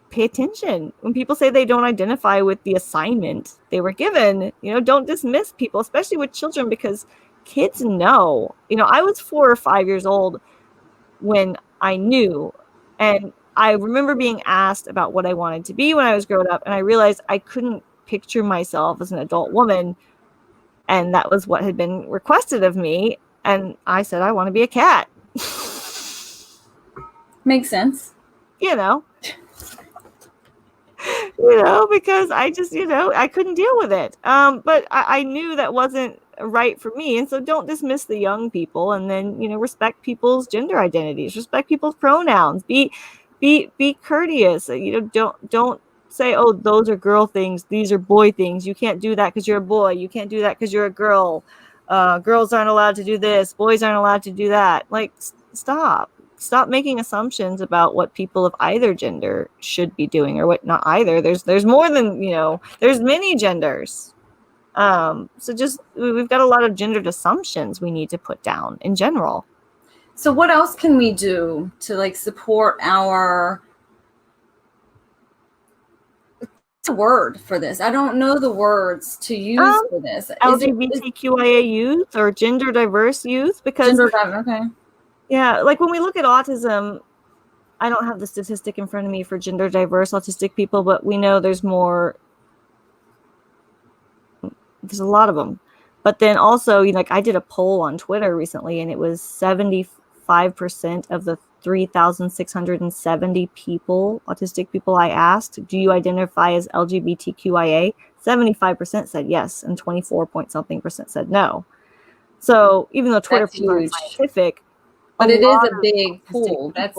pay attention. When people say they don't identify with the assignment they were given, don't dismiss people, especially with children, because kids know. I was 4 or 5 years old when I knew. And I remember being asked about what I wanted to be when I was growing up. And I realized I couldn't picture myself as an adult woman, and that was what had been requested of me, and I said I want to be a cat. Makes sense. Because I just I couldn't deal with it, but I knew that wasn't right for me. And so don't dismiss the young people, and then respect people's gender identities, respect people's pronouns, be courteous. Don't say, oh, those are girl things, these are boy things. You can't do that because you're a boy. You can't do that because you're a girl. Girls aren't allowed to do this. Boys aren't allowed to do that. Like, stop. stop making assumptions about what people of either gender should be doing, or what not either. There's more than, there's many genders. So just, we've got a lot of gendered assumptions we need to put down in general. So what else can we do to like support our word for this? I don't know the words to use for this. LGBTQIA youth or gender diverse youth, because okay. Yeah, like when we look at autism, I don't have the statistic in front of me for gender diverse autistic people, but we know there's a lot of them. But then also, like I did a poll on Twitter recently, and it was 75% of the 3,670 autistic people I asked, do you identify as LGBTQIA? 75% said yes, and 24-point-something% said no. So even though Twitter is not scientific, but it is a big pool. That's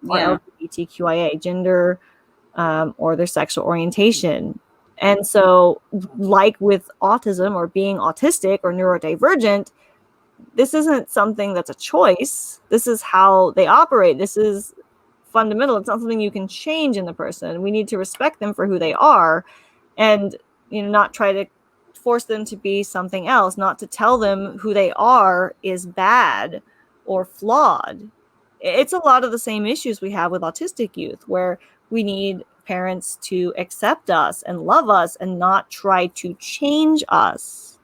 LGBTQIA, gender, or their sexual orientation. And so, like with autism or being autistic or neurodivergent, this isn't something that's a choice. This is how they operate. This is fundamental. It's not something you can change in the person. We need to respect them for who they are, and not try to force them to be something else, not to tell them who they are is bad or flawed. It's a lot of the same issues we have with autistic youth, where we need parents to accept us and love us and not try to change us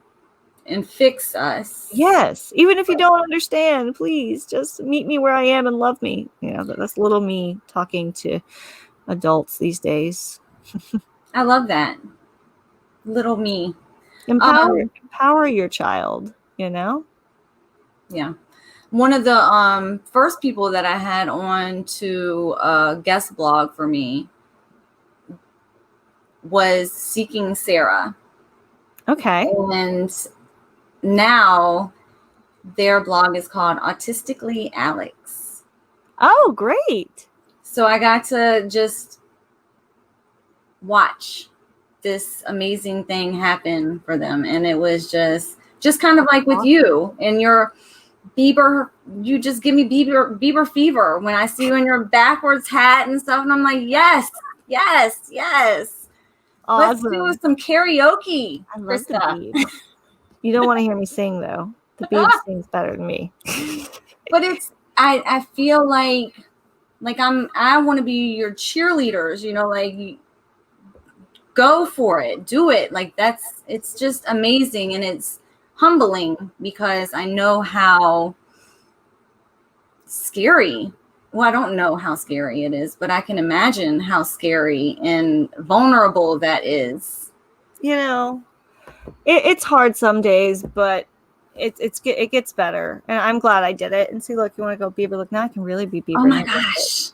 and fix us. Yes, even if you don't understand, please just meet me where I am and love me. That's little me talking to adults these days. I love that. Little me. Empower your child, Yeah. One of the first people that I had on to guest blog for me was Seeking Sarah. Okay. And now their blog is called Autistically Alex. Oh, great. So I got to just watch this amazing thing happen for them. And it was just kind of like with you and your Bieber, you just give me Bieber fever when I see you in your backwards hat and stuff. And I'm like, yes. Awesome. Let's do some karaoke. I love the Bieb. You don't want to hear me sing though. The Bieb sings better than me. But I feel like I want to be your cheerleaders, like go for it, do it. Like it's just amazing, and it's humbling because I know how scary. Well, I don't know how scary it is, but I can imagine how scary and vulnerable that is. It's hard some days, but it gets better, and I'm glad I did it. And see, look, you want to go Bieber? Look, now I can really be Bieber. Oh my gosh!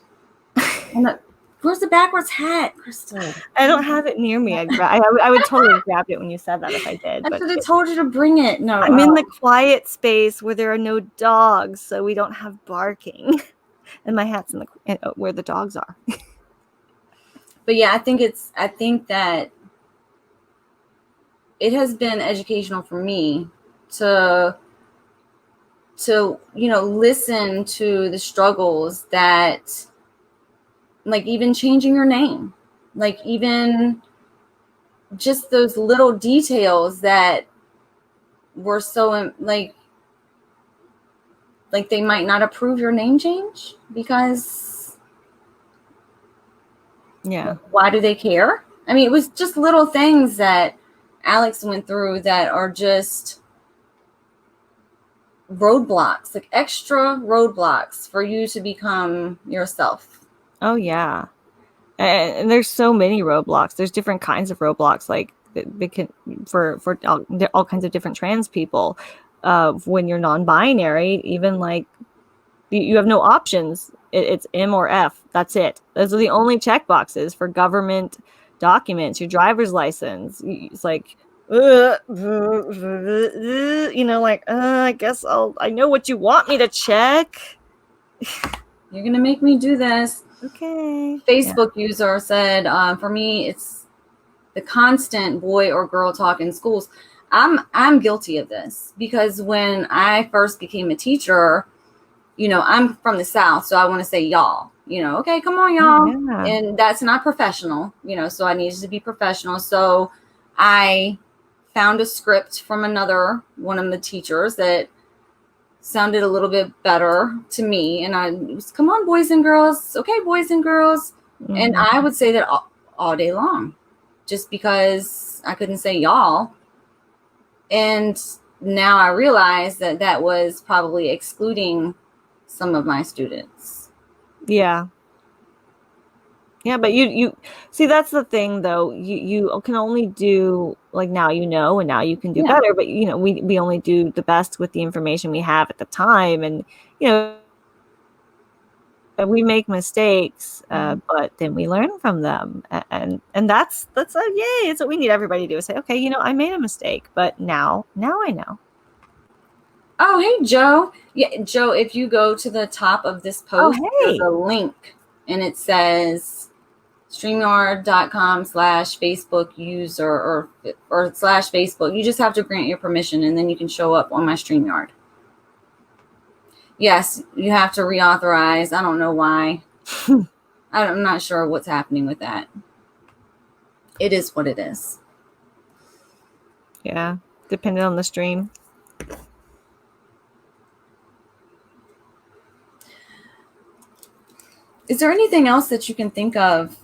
Where's the backwards hat, Christa? I don't have it near me. I would totally have grabbed it when you said that if I did. I should have told you to bring it. No, I'm in the quiet space where there are no dogs, so we don't have barking. And my hat's in where the dogs are. But yeah, I think that it has been educational for me to listen to the struggles that, like, even changing your name, like even just those little details that were so like they might not approve your name change because why do they care? I mean, it was just little things that Alex went through that are just roadblocks, like extra roadblocks for you to become yourself. Oh yeah. And there's so many roadblocks. There's different kinds of roadblocks, like for all kinds of different trans people. When you're non-binary, even like you have no options. It's M or F. That's it. Those are the only check boxes for government documents. Your driver's license. It's like, I guess I know what you want me to check. You're gonna make me do this. Okay. Facebook user said, for me, it's the constant boy or girl talk in schools. I'm guilty of this because when I first became a teacher, I'm from the South, so I want to say y'all, okay, come on, y'all. Yeah. And that's not professional, so I needed to be professional. So I found a script from one of the teachers that sounded a little bit better to me. And I was, come on, boys and girls. Okay, boys and girls. Mm-hmm. And I would say that all day long, just because I couldn't say y'all. And now I realize that was probably excluding some of my students. Yeah. Yeah, but you see, that's the thing though. You can only do like now, and now you can do better, but we only do the best with the information we have at the time. And we make mistakes, but then we learn from them, and that's yay. It's what we need everybody to do, is say, okay, I made a mistake, but now I know. Oh, hey, Joe. Yeah, Joe, if you go to the top of this post, there's a link, and it says StreamYard.com/Facebook user or /Facebook. You just have to grant your permission, and then you can show up on my StreamYard. Yes, you have to reauthorize. I don't know why. I'm not sure what's happening with that. It is what it is. Yeah, depending on the stream. Is there anything else that you can think of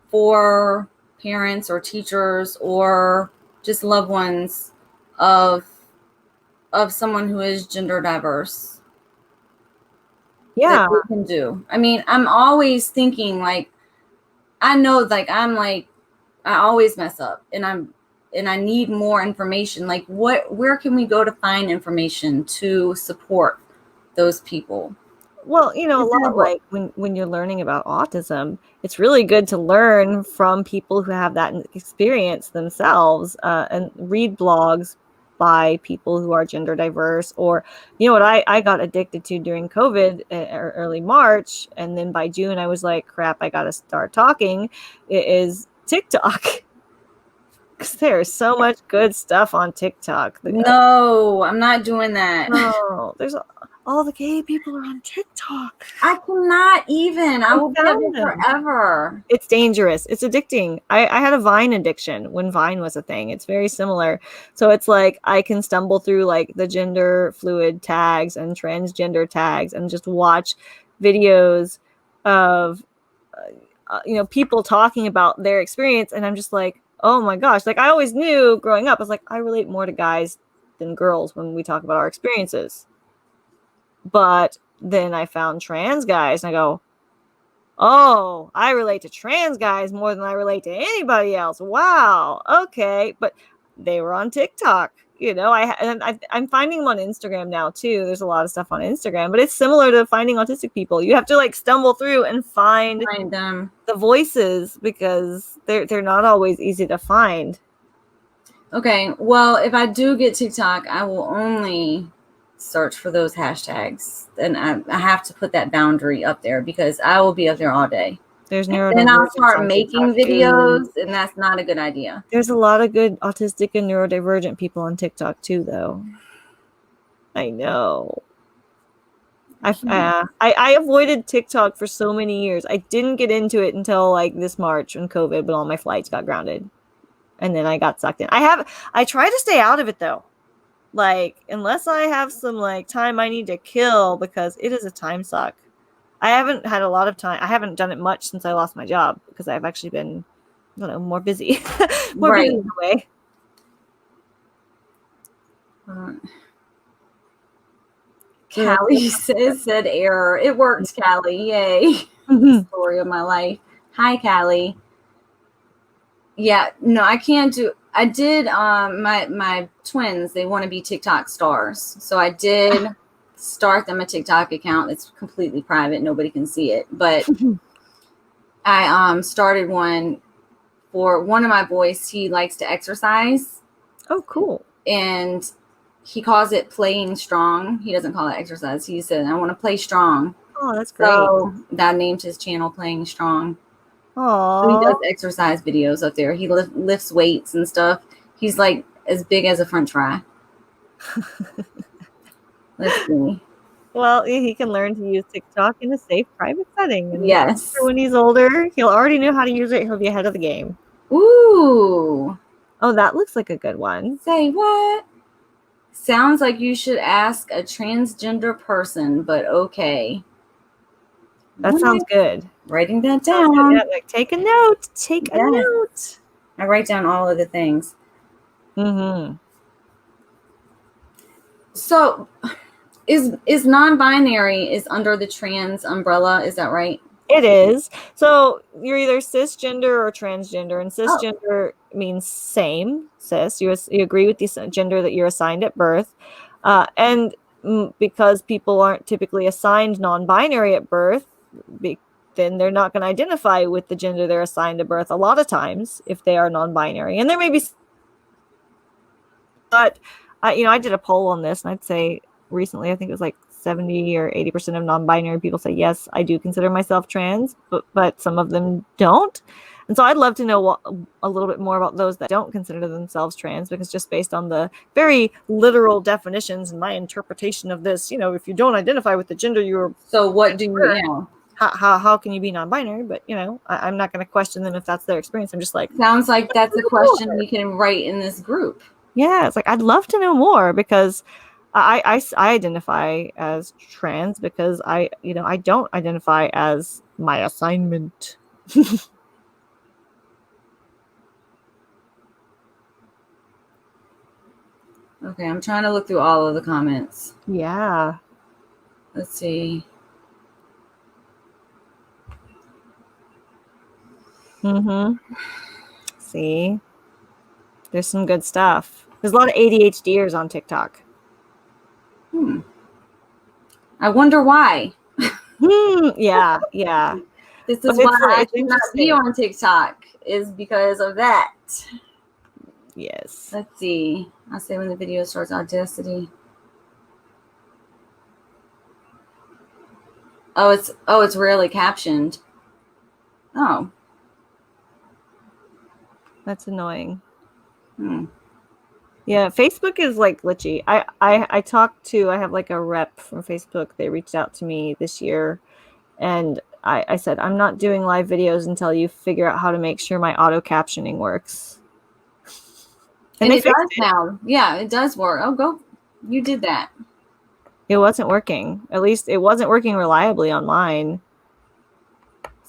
for parents or teachers or just loved ones of someone who is gender diverse? Yeah, that we can do? I mean, I'm always thinking, like, I know, like, I always mess up, and I need more information. Like, where can we go to find information to support those people? Well, a lot like when you're learning about autism, it's really good to learn from people who have that experience themselves, and read blogs by people who are gender diverse. Or, what I got addicted to during COVID, or early March, and then by June I was like, crap, I got to start talking, is TikTok. Because there's so much good stuff on TikTok. No, I'm not doing that. No, there's all the gay people are on TikTok. I cannot even. I will be there forever. It's dangerous. It's addicting. I had a Vine addiction when Vine was a thing. It's very similar. So it's like I can stumble through like the gender fluid tags and transgender tags and just watch videos of people talking about their experience, and I'm just like, oh my gosh. Like, I always knew growing up, I was like, I relate more to guys than girls when we talk about our experiences. But then I found trans guys, and I go, oh, I relate to trans guys more than I relate to anybody else. Wow. Okay. But they were on TikTok. I'm finding them on Instagram now too. There's a lot of stuff on Instagram, but it's similar to finding autistic people. You have to like stumble through and find them, the voices, because they're not always easy to find. Okay. Well, if I do get TikTok, I will only search for those hashtags. And I have to put that boundary up there, because I will be up there all day. There's and I'll start making videos, and that's not a good idea. There's a lot of good autistic and neurodivergent people on TikTok too, though. I know. I avoided TikTok for so many years. I didn't get into it until like this March when COVID, but all my flights got grounded, and then I got sucked in. I try to stay out of it though. Like, unless I have some like time I need to kill, because it is a time suck. I haven't had a lot of time. I haven't done it much since I lost my job, because I've actually been, more busy. Busy in a way. Callie said error. It worked, Callie. Yay. Story of my life. Hi, Callie. Yeah, no, I can't do. I did. My twins, they want to be TikTok stars, so I did start them a TikTok account. It's completely private; nobody can see it. But I started one for one of my boys. He likes to exercise. Oh, cool! And he calls it playing strong. He doesn't call it exercise. He said, "I want to play strong." Oh, that's great. So that named his channel Playing Strong. So he does exercise videos up there. He lifts weights and stuff. He's like as big as a French fry. Let's see. Well, he can learn to use TikTok in a safe, private setting. And Yes. when he's older, he'll already know how to use it. He'll be ahead of the game. Ooh. Oh, that looks like a good one. Say what? Sounds like you should ask a transgender person, but okay. That sounds good. Writing that down. Yeah, like, take a note. Take a note. I write down all of the things. Mm-hmm. So is non-binary is under the trans umbrella, is that right? It is. So you're either cisgender or transgender, and cisgender means same, cis. You agree with the gender that you're assigned at birth. And because people aren't typically assigned non-binary at birth, then they're not going to identify with the gender they're assigned at birth a lot of times if they are non-binary. And there may be, but I did a poll on this, and I'd say recently, I think it was like 70 or 80% of non-binary people say, yes, I do consider myself trans, but some of them don't. And so I'd love to know a little bit more about those that don't consider themselves trans, because just based on the very literal definitions and my interpretation of this, if you don't identify with the gender you're... So what do you... How can you be non-binary? But, I'm not going to question them if that's their experience. I'm just like... Sounds like that's a question we can write in this group. Yeah, it's like, I'd love to know more, because I identify as trans because I don't identify as my assignment. Okay, I'm trying to look through all of the comments. Yeah. Let's see. See? There's some good stuff. There's a lot of ADHDers on TikTok. I wonder why. Yeah. This is why I cannot be on TikTok, is because of that. Yes. Let's see. I'll say when the video starts, Audacity. Oh, it's rarely captioned. Oh. That's annoying. Yeah, Facebook is like glitchy. I have like a rep from Facebook. They reached out to me this year, and I said, I'm not doing live videos until you figure out how to make sure my auto captioning works. And it does now. Yeah, it does work. Oh, go. You did that. It wasn't working. At least it wasn't working reliably on mine.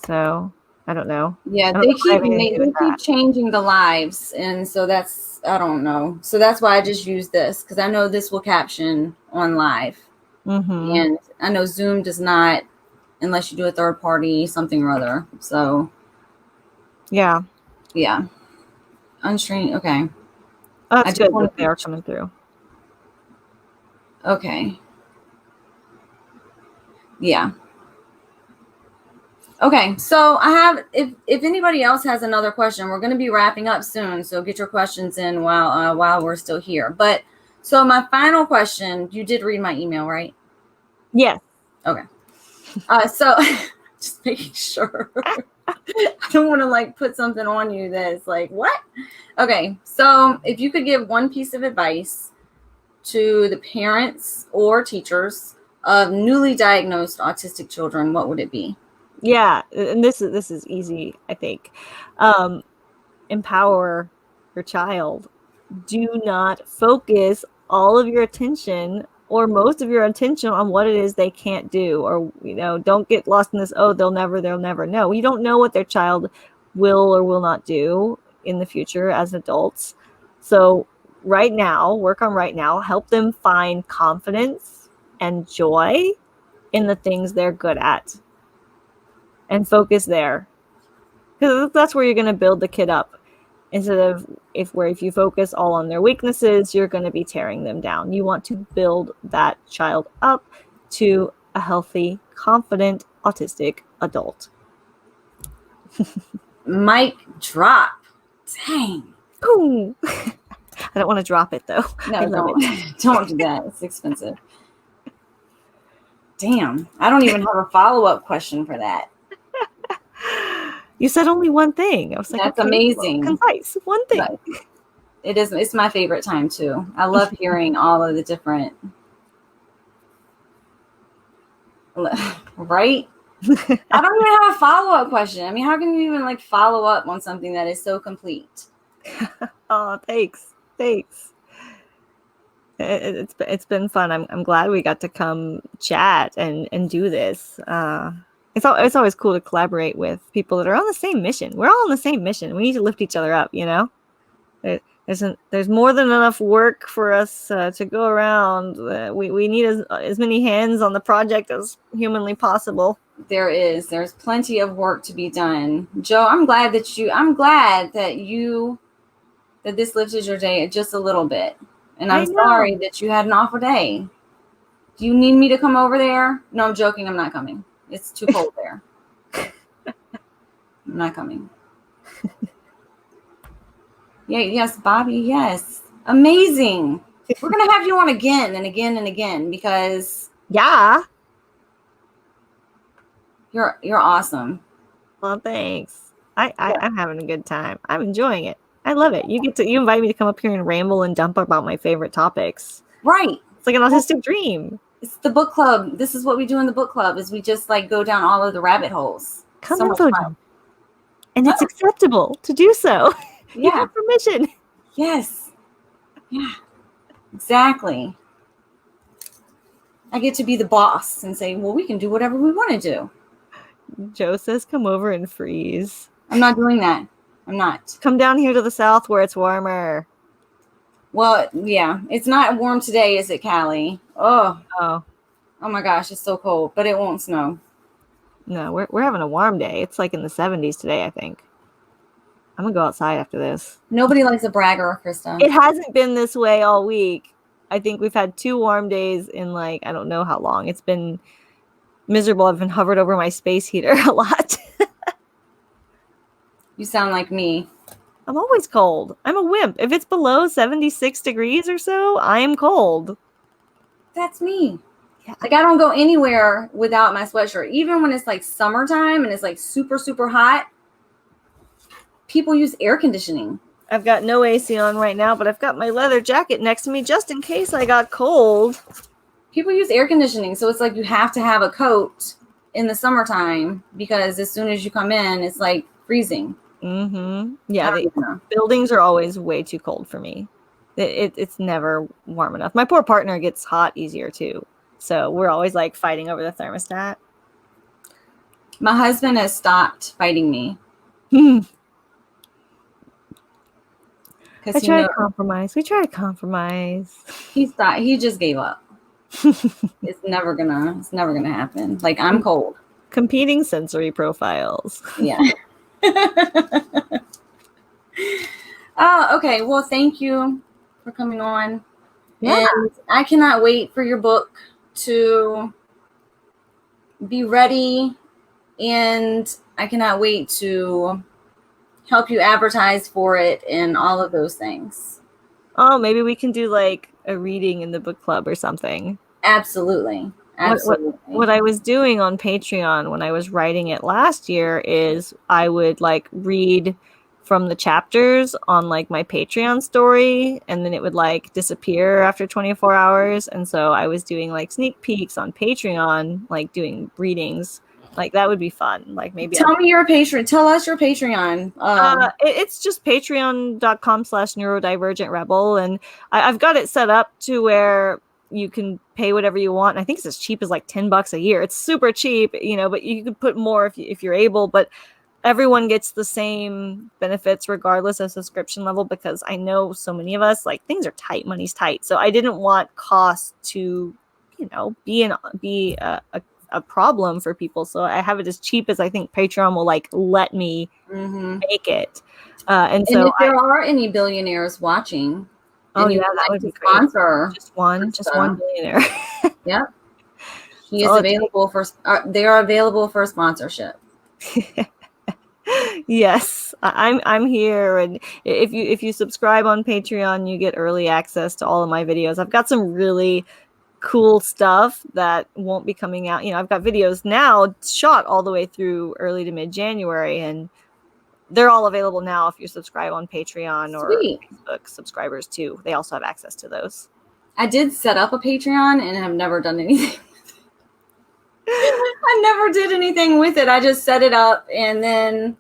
So I don't know. Yeah, they keep changing the lives, and so that's, I don't know. So that's why I just use this, because I know this will caption on live. And I know Zoom does not, unless you do a third party something or other. So yeah. Unstreamed. Okay. Oh, that's good that they are coming through. Okay. Yeah. Okay, so I have, if anybody else has another question, we're going to be wrapping up soon, so get your questions in while we're still here. But so my final question, you did read my email, right? Yes. Okay. So just making sure. I don't want to like put something on you that's like, what? Okay, so if you could give one piece of advice to the parents or teachers of newly diagnosed autistic children, what would it be? Yeah, and this is easy, I think. Empower your child. Do not focus all of your attention or most of your attention on what it is they can't do, or don't get lost in this, they'll never know. You don't know what their child will or will not do in the future as adults. So right now, help them find confidence and joy in the things they're good at. And focus there, because that's where you're going to build the kid up, instead of if you focus all on their weaknesses, you're going to be tearing them down. You want to build that child up to a healthy, confident, autistic adult. Mic drop. Dang. Ooh. I don't want to drop it though. No, don't do that. It's expensive. Damn. I don't even have a follow-up question for that. You said only one thing. I was like, that's amazing. Concise. One thing. But it is. It's my favorite time too. I love hearing all of the different. Right? I don't even have a follow-up question. I mean, how can you even like follow up on something that is so complete? Oh, thanks. It's been fun. I'm glad we got to come chat and do this. It's always cool to collaborate with people that are on the same mission. We're all on the same mission. We need to lift each other up, you know? There's more than enough work for us to go around. We need as many hands on the project as humanly possible. There's plenty of work to be done. Joe, I'm glad that this lifted your day just a little bit. And I'm sorry that you had an awful day. Do you need me to come over there? No, I'm joking. I'm not coming. It's too cold there. I'm not coming. Yeah, yes, Bobby, yes. Amazing. We're going to have you on again and again and again because yeah, you're awesome. Well, thanks. I'm having a good time. I'm enjoying it. I love it. You invite me to come up here and ramble and dump about my favorite topics. Right. It's like an autistic dream. It's the book club. This is what we do in the book club is we just like go down all of the rabbit holes. Come on. And it's acceptable to do so. Yeah. You have permission. Yes. Yeah. Exactly. I get to be the boss and say, well, we can do whatever we want to do. Joe says, come over and freeze. I'm not doing that. I'm not. Come down here to the south where it's warmer. Well, yeah. It's not warm today, is it, Callie? Oh my gosh, it's so cold, but it won't snow. No, we're having a warm day. It's like in the 70s today, I think. I'm going to go outside after this. Nobody likes a bragger, Christa. It hasn't been this way all week. I think we've had 2 warm days in like, I don't know how long. It's been miserable. I've been hovered over my space heater a lot. You sound like me. I'm always cold. I'm a wimp. If it's below 76 degrees or so, I'm cold. That's me. Yeah. Like I don't go anywhere without my sweatshirt. Even when it's like summertime and it's like super, super hot, people use air conditioning. I've got no AC on right now, but I've got my leather jacket next to me just in case I got cold. People use air conditioning. So it's like you have to have a coat in the summertime because as soon as you come in, it's like freezing. Mm-hmm. Yeah, buildings are always way too cold for me. It's never warm enough. My poor partner gets hot easier too. So we're always like fighting over the thermostat. My husband has stopped fighting me. I tried to compromise. We tried to compromise. He stopped. He just gave up. It's never gonna happen. Like I'm cold. Competing sensory profiles. Yeah. Oh, okay. Well, thank you for coming on. Yeah. And I cannot wait for your book to be ready. And I cannot wait to help you advertise for it and all of those things. Oh, maybe we can do like a reading in the book club or something. Absolutely. Absolutely. What I was doing on Patreon when I was writing it last year is I would like read from the chapters on like my Patreon story and then it would like disappear after 24 hours. And so I was doing like sneak peeks on Patreon, like doing readings. Like that would be fun. Like maybe tell me your Patreon. Tell us your Patreon. It's just patreon.com/NeuroDivergent Rebel. And I've got it set up to where you can pay whatever you want. And I think it's as cheap as like $10 a year. It's super cheap, you know, but you could put more if you're able, but everyone gets the same benefits regardless of subscription level, because I know so many of us, like things are tight, money's tight. So I didn't want cost to, you know, be a problem for people. So I have it as cheap as I think Patreon will like let me make it. And so if there are any billionaires watching, oh yeah, that would be sponsor great. Just one billionaire. Yep. He is available for. They are available for sponsorship. Yes, I'm here, and if you subscribe on Patreon, you get early access to all of my videos. I've got some really cool stuff that won't be coming out. You know, I've got videos now shot all the way through early to mid-January, and they're all available now if you subscribe on Patreon or Facebook subscribers too. They also have access to those. I did set up a Patreon and have never done anything. I never did anything with it. I just set it up, and then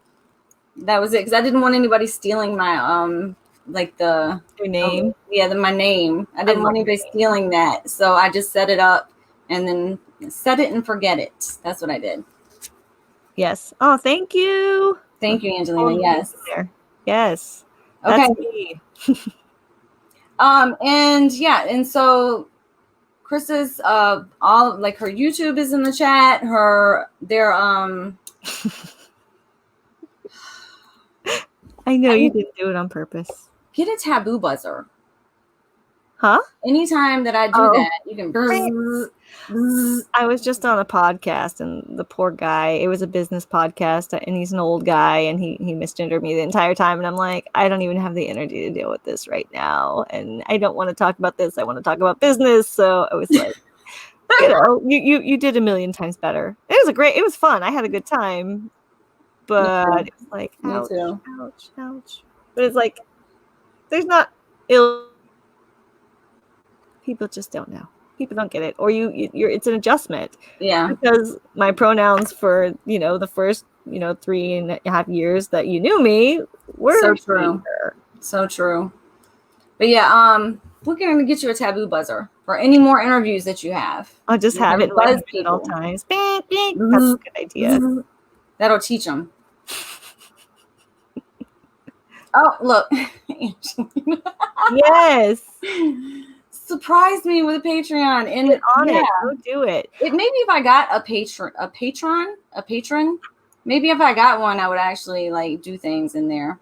that was it. Because I didn't want anybody stealing my like Your name. my name. I didn't want anybody stealing that, so I just set it up, and then set it and forget it. That's what I did. Yes. Oh, thank you. Thank you, Angelina. Yes. Yes. Okay. That's me. And so Chris's all like her YouTube is in the chat. Their I know you didn't do it on purpose. Get a taboo buzzer. Huh? Anytime that I do that, you can buzz. I was just on a podcast, and the poor guy, it was a business podcast, and he's an old guy, and he misgendered me the entire time, and I'm like, I don't even have the energy to deal with this right now, and I don't want to talk about this. I want to talk about business. So I was like, you did a million times better. It was fun. I had a good time, but it's like, ouch, ouch, ouch. But it's like, there's not ill. People just don't know. People don't get it, or it's an adjustment. Yeah. Because my pronouns for the first 3.5 years that you knew me were so true. So true. But yeah, we're going to get you a taboo buzzer for any more interviews that you have. I'll just have it buzz at all times. That's a good idea. That'll teach them. Oh, look. Yes. Surprise me with a Patreon, and get on it. Go do it. Maybe if I got a patron, maybe if I got one, I would actually like do things in there.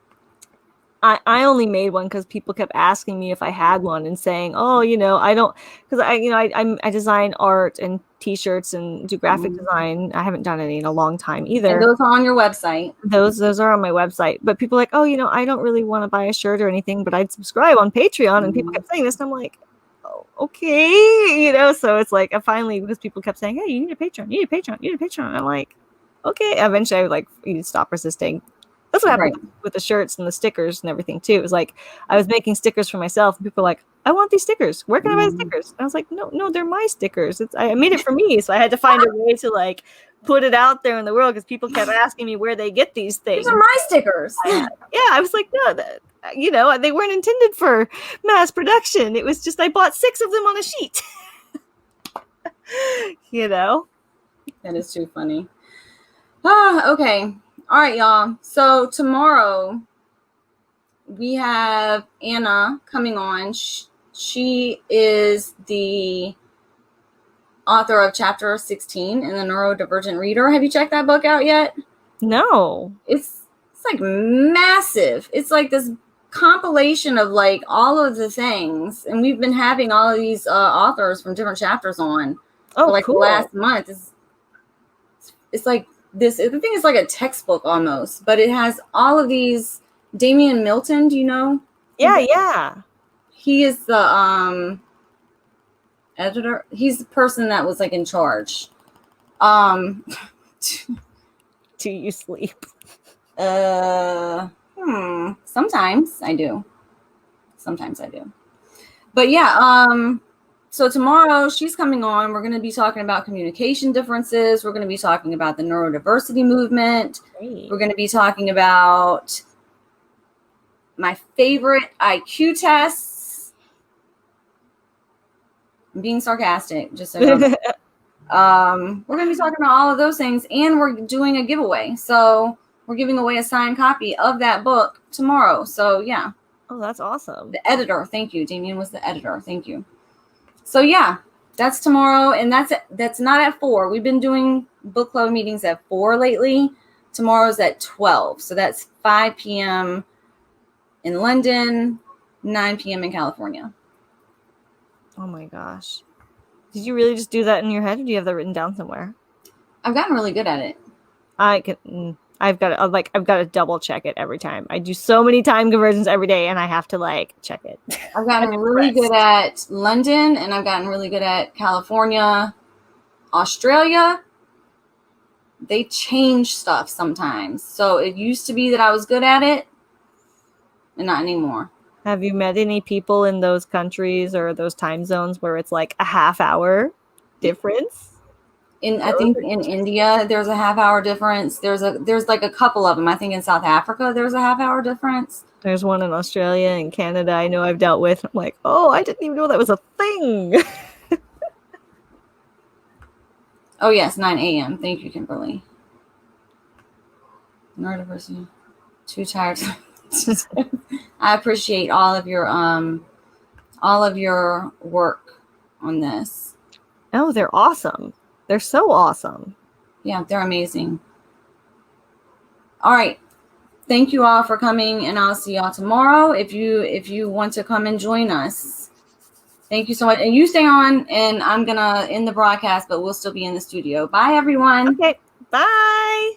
I only made one because people kept asking me if I had one and saying, oh, I don't, because I design art and T-shirts and do graphic design. I haven't done any in a long time either. And those are on your website. Those are on my website. But people are like, oh, I don't really want to buy a shirt or anything, but I'd subscribe on Patreon. And people kept saying this, and I'm like, okay, so it's like I finally, because people kept saying, hey, you need a Patreon, you need a Patreon. And I'm like, okay. Eventually I would stop resisting. That's what happened with the shirts and the stickers and everything too. It was like I was making stickers for myself, and people were like, I want these stickers. Where can I buy the stickers? And I was like, no, they're my stickers. I made it for me. So I had to find a way to put it out there in the world, because people kept asking me where they get these things. These are my stickers. I was like, no, they weren't intended for mass production. It was just I bought 6 of them on a sheet. That is too funny. Okay. All right, y'all. So tomorrow we have Anna coming on. She is the author of Chapter 16 in the Neurodivergent Reader. Have you checked that book out yet? No. It's like massive. It's like this compilation of like all of the things, and we've been having all of these authors from different chapters on for like cool. The last month. It's like this. I think it's like a textbook almost, but it has all of these. Damian Milton, do you know? Yeah. He is the editor. He's the person that was like in charge. Do you sleep? Sometimes I do. But yeah, so tomorrow she's coming on. We're going to be talking about communication differences. We're going to be talking about the neurodiversity movement. Great. We're going to be talking about my favorite IQ tests. I'm being sarcastic, just so you know. We're going to be talking about all of those things, and we're doing a giveaway. So we're giving away a signed copy of that book tomorrow. So yeah. Oh, that's awesome. The editor. Thank you. Damien was the editor. Thank you. So yeah, that's tomorrow. And that's not at 4. We've been doing book club meetings at 4 lately. Tomorrow's at 12. So that's 5 p.m. in London, 9 p.m. in California. Oh my gosh. Did you really just do that in your head, or do you have that written down somewhere? I've gotten really good at it. I've got to double check it every time. I do so many time conversions every day, and I have to check it. I've gotten really good at London, and I've gotten really good at California. Australia, they change stuff sometimes. So it used to be that I was good at it, and not anymore. Have you met any people in those countries or those time zones where it's like a half hour difference? I think in India there's a half-hour difference. There's like a couple of them. I think in South Africa there's a half-hour difference. There's one in Australia and Canada I know I've dealt with. I'm like, oh, I didn't even know that was a thing. Oh yes, 9 a.m. Thank you, Kimberly. Neurodiversity. Too tired. I appreciate all of your work on this. Oh, they're awesome. They're so awesome. Yeah, they're amazing. All right. Thank you all for coming, and I'll see y'all tomorrow if you want to come and join us. Thank you so much. And you stay on, and I'm going to end the broadcast, but we'll still be in the studio. Bye, everyone. Okay. Bye.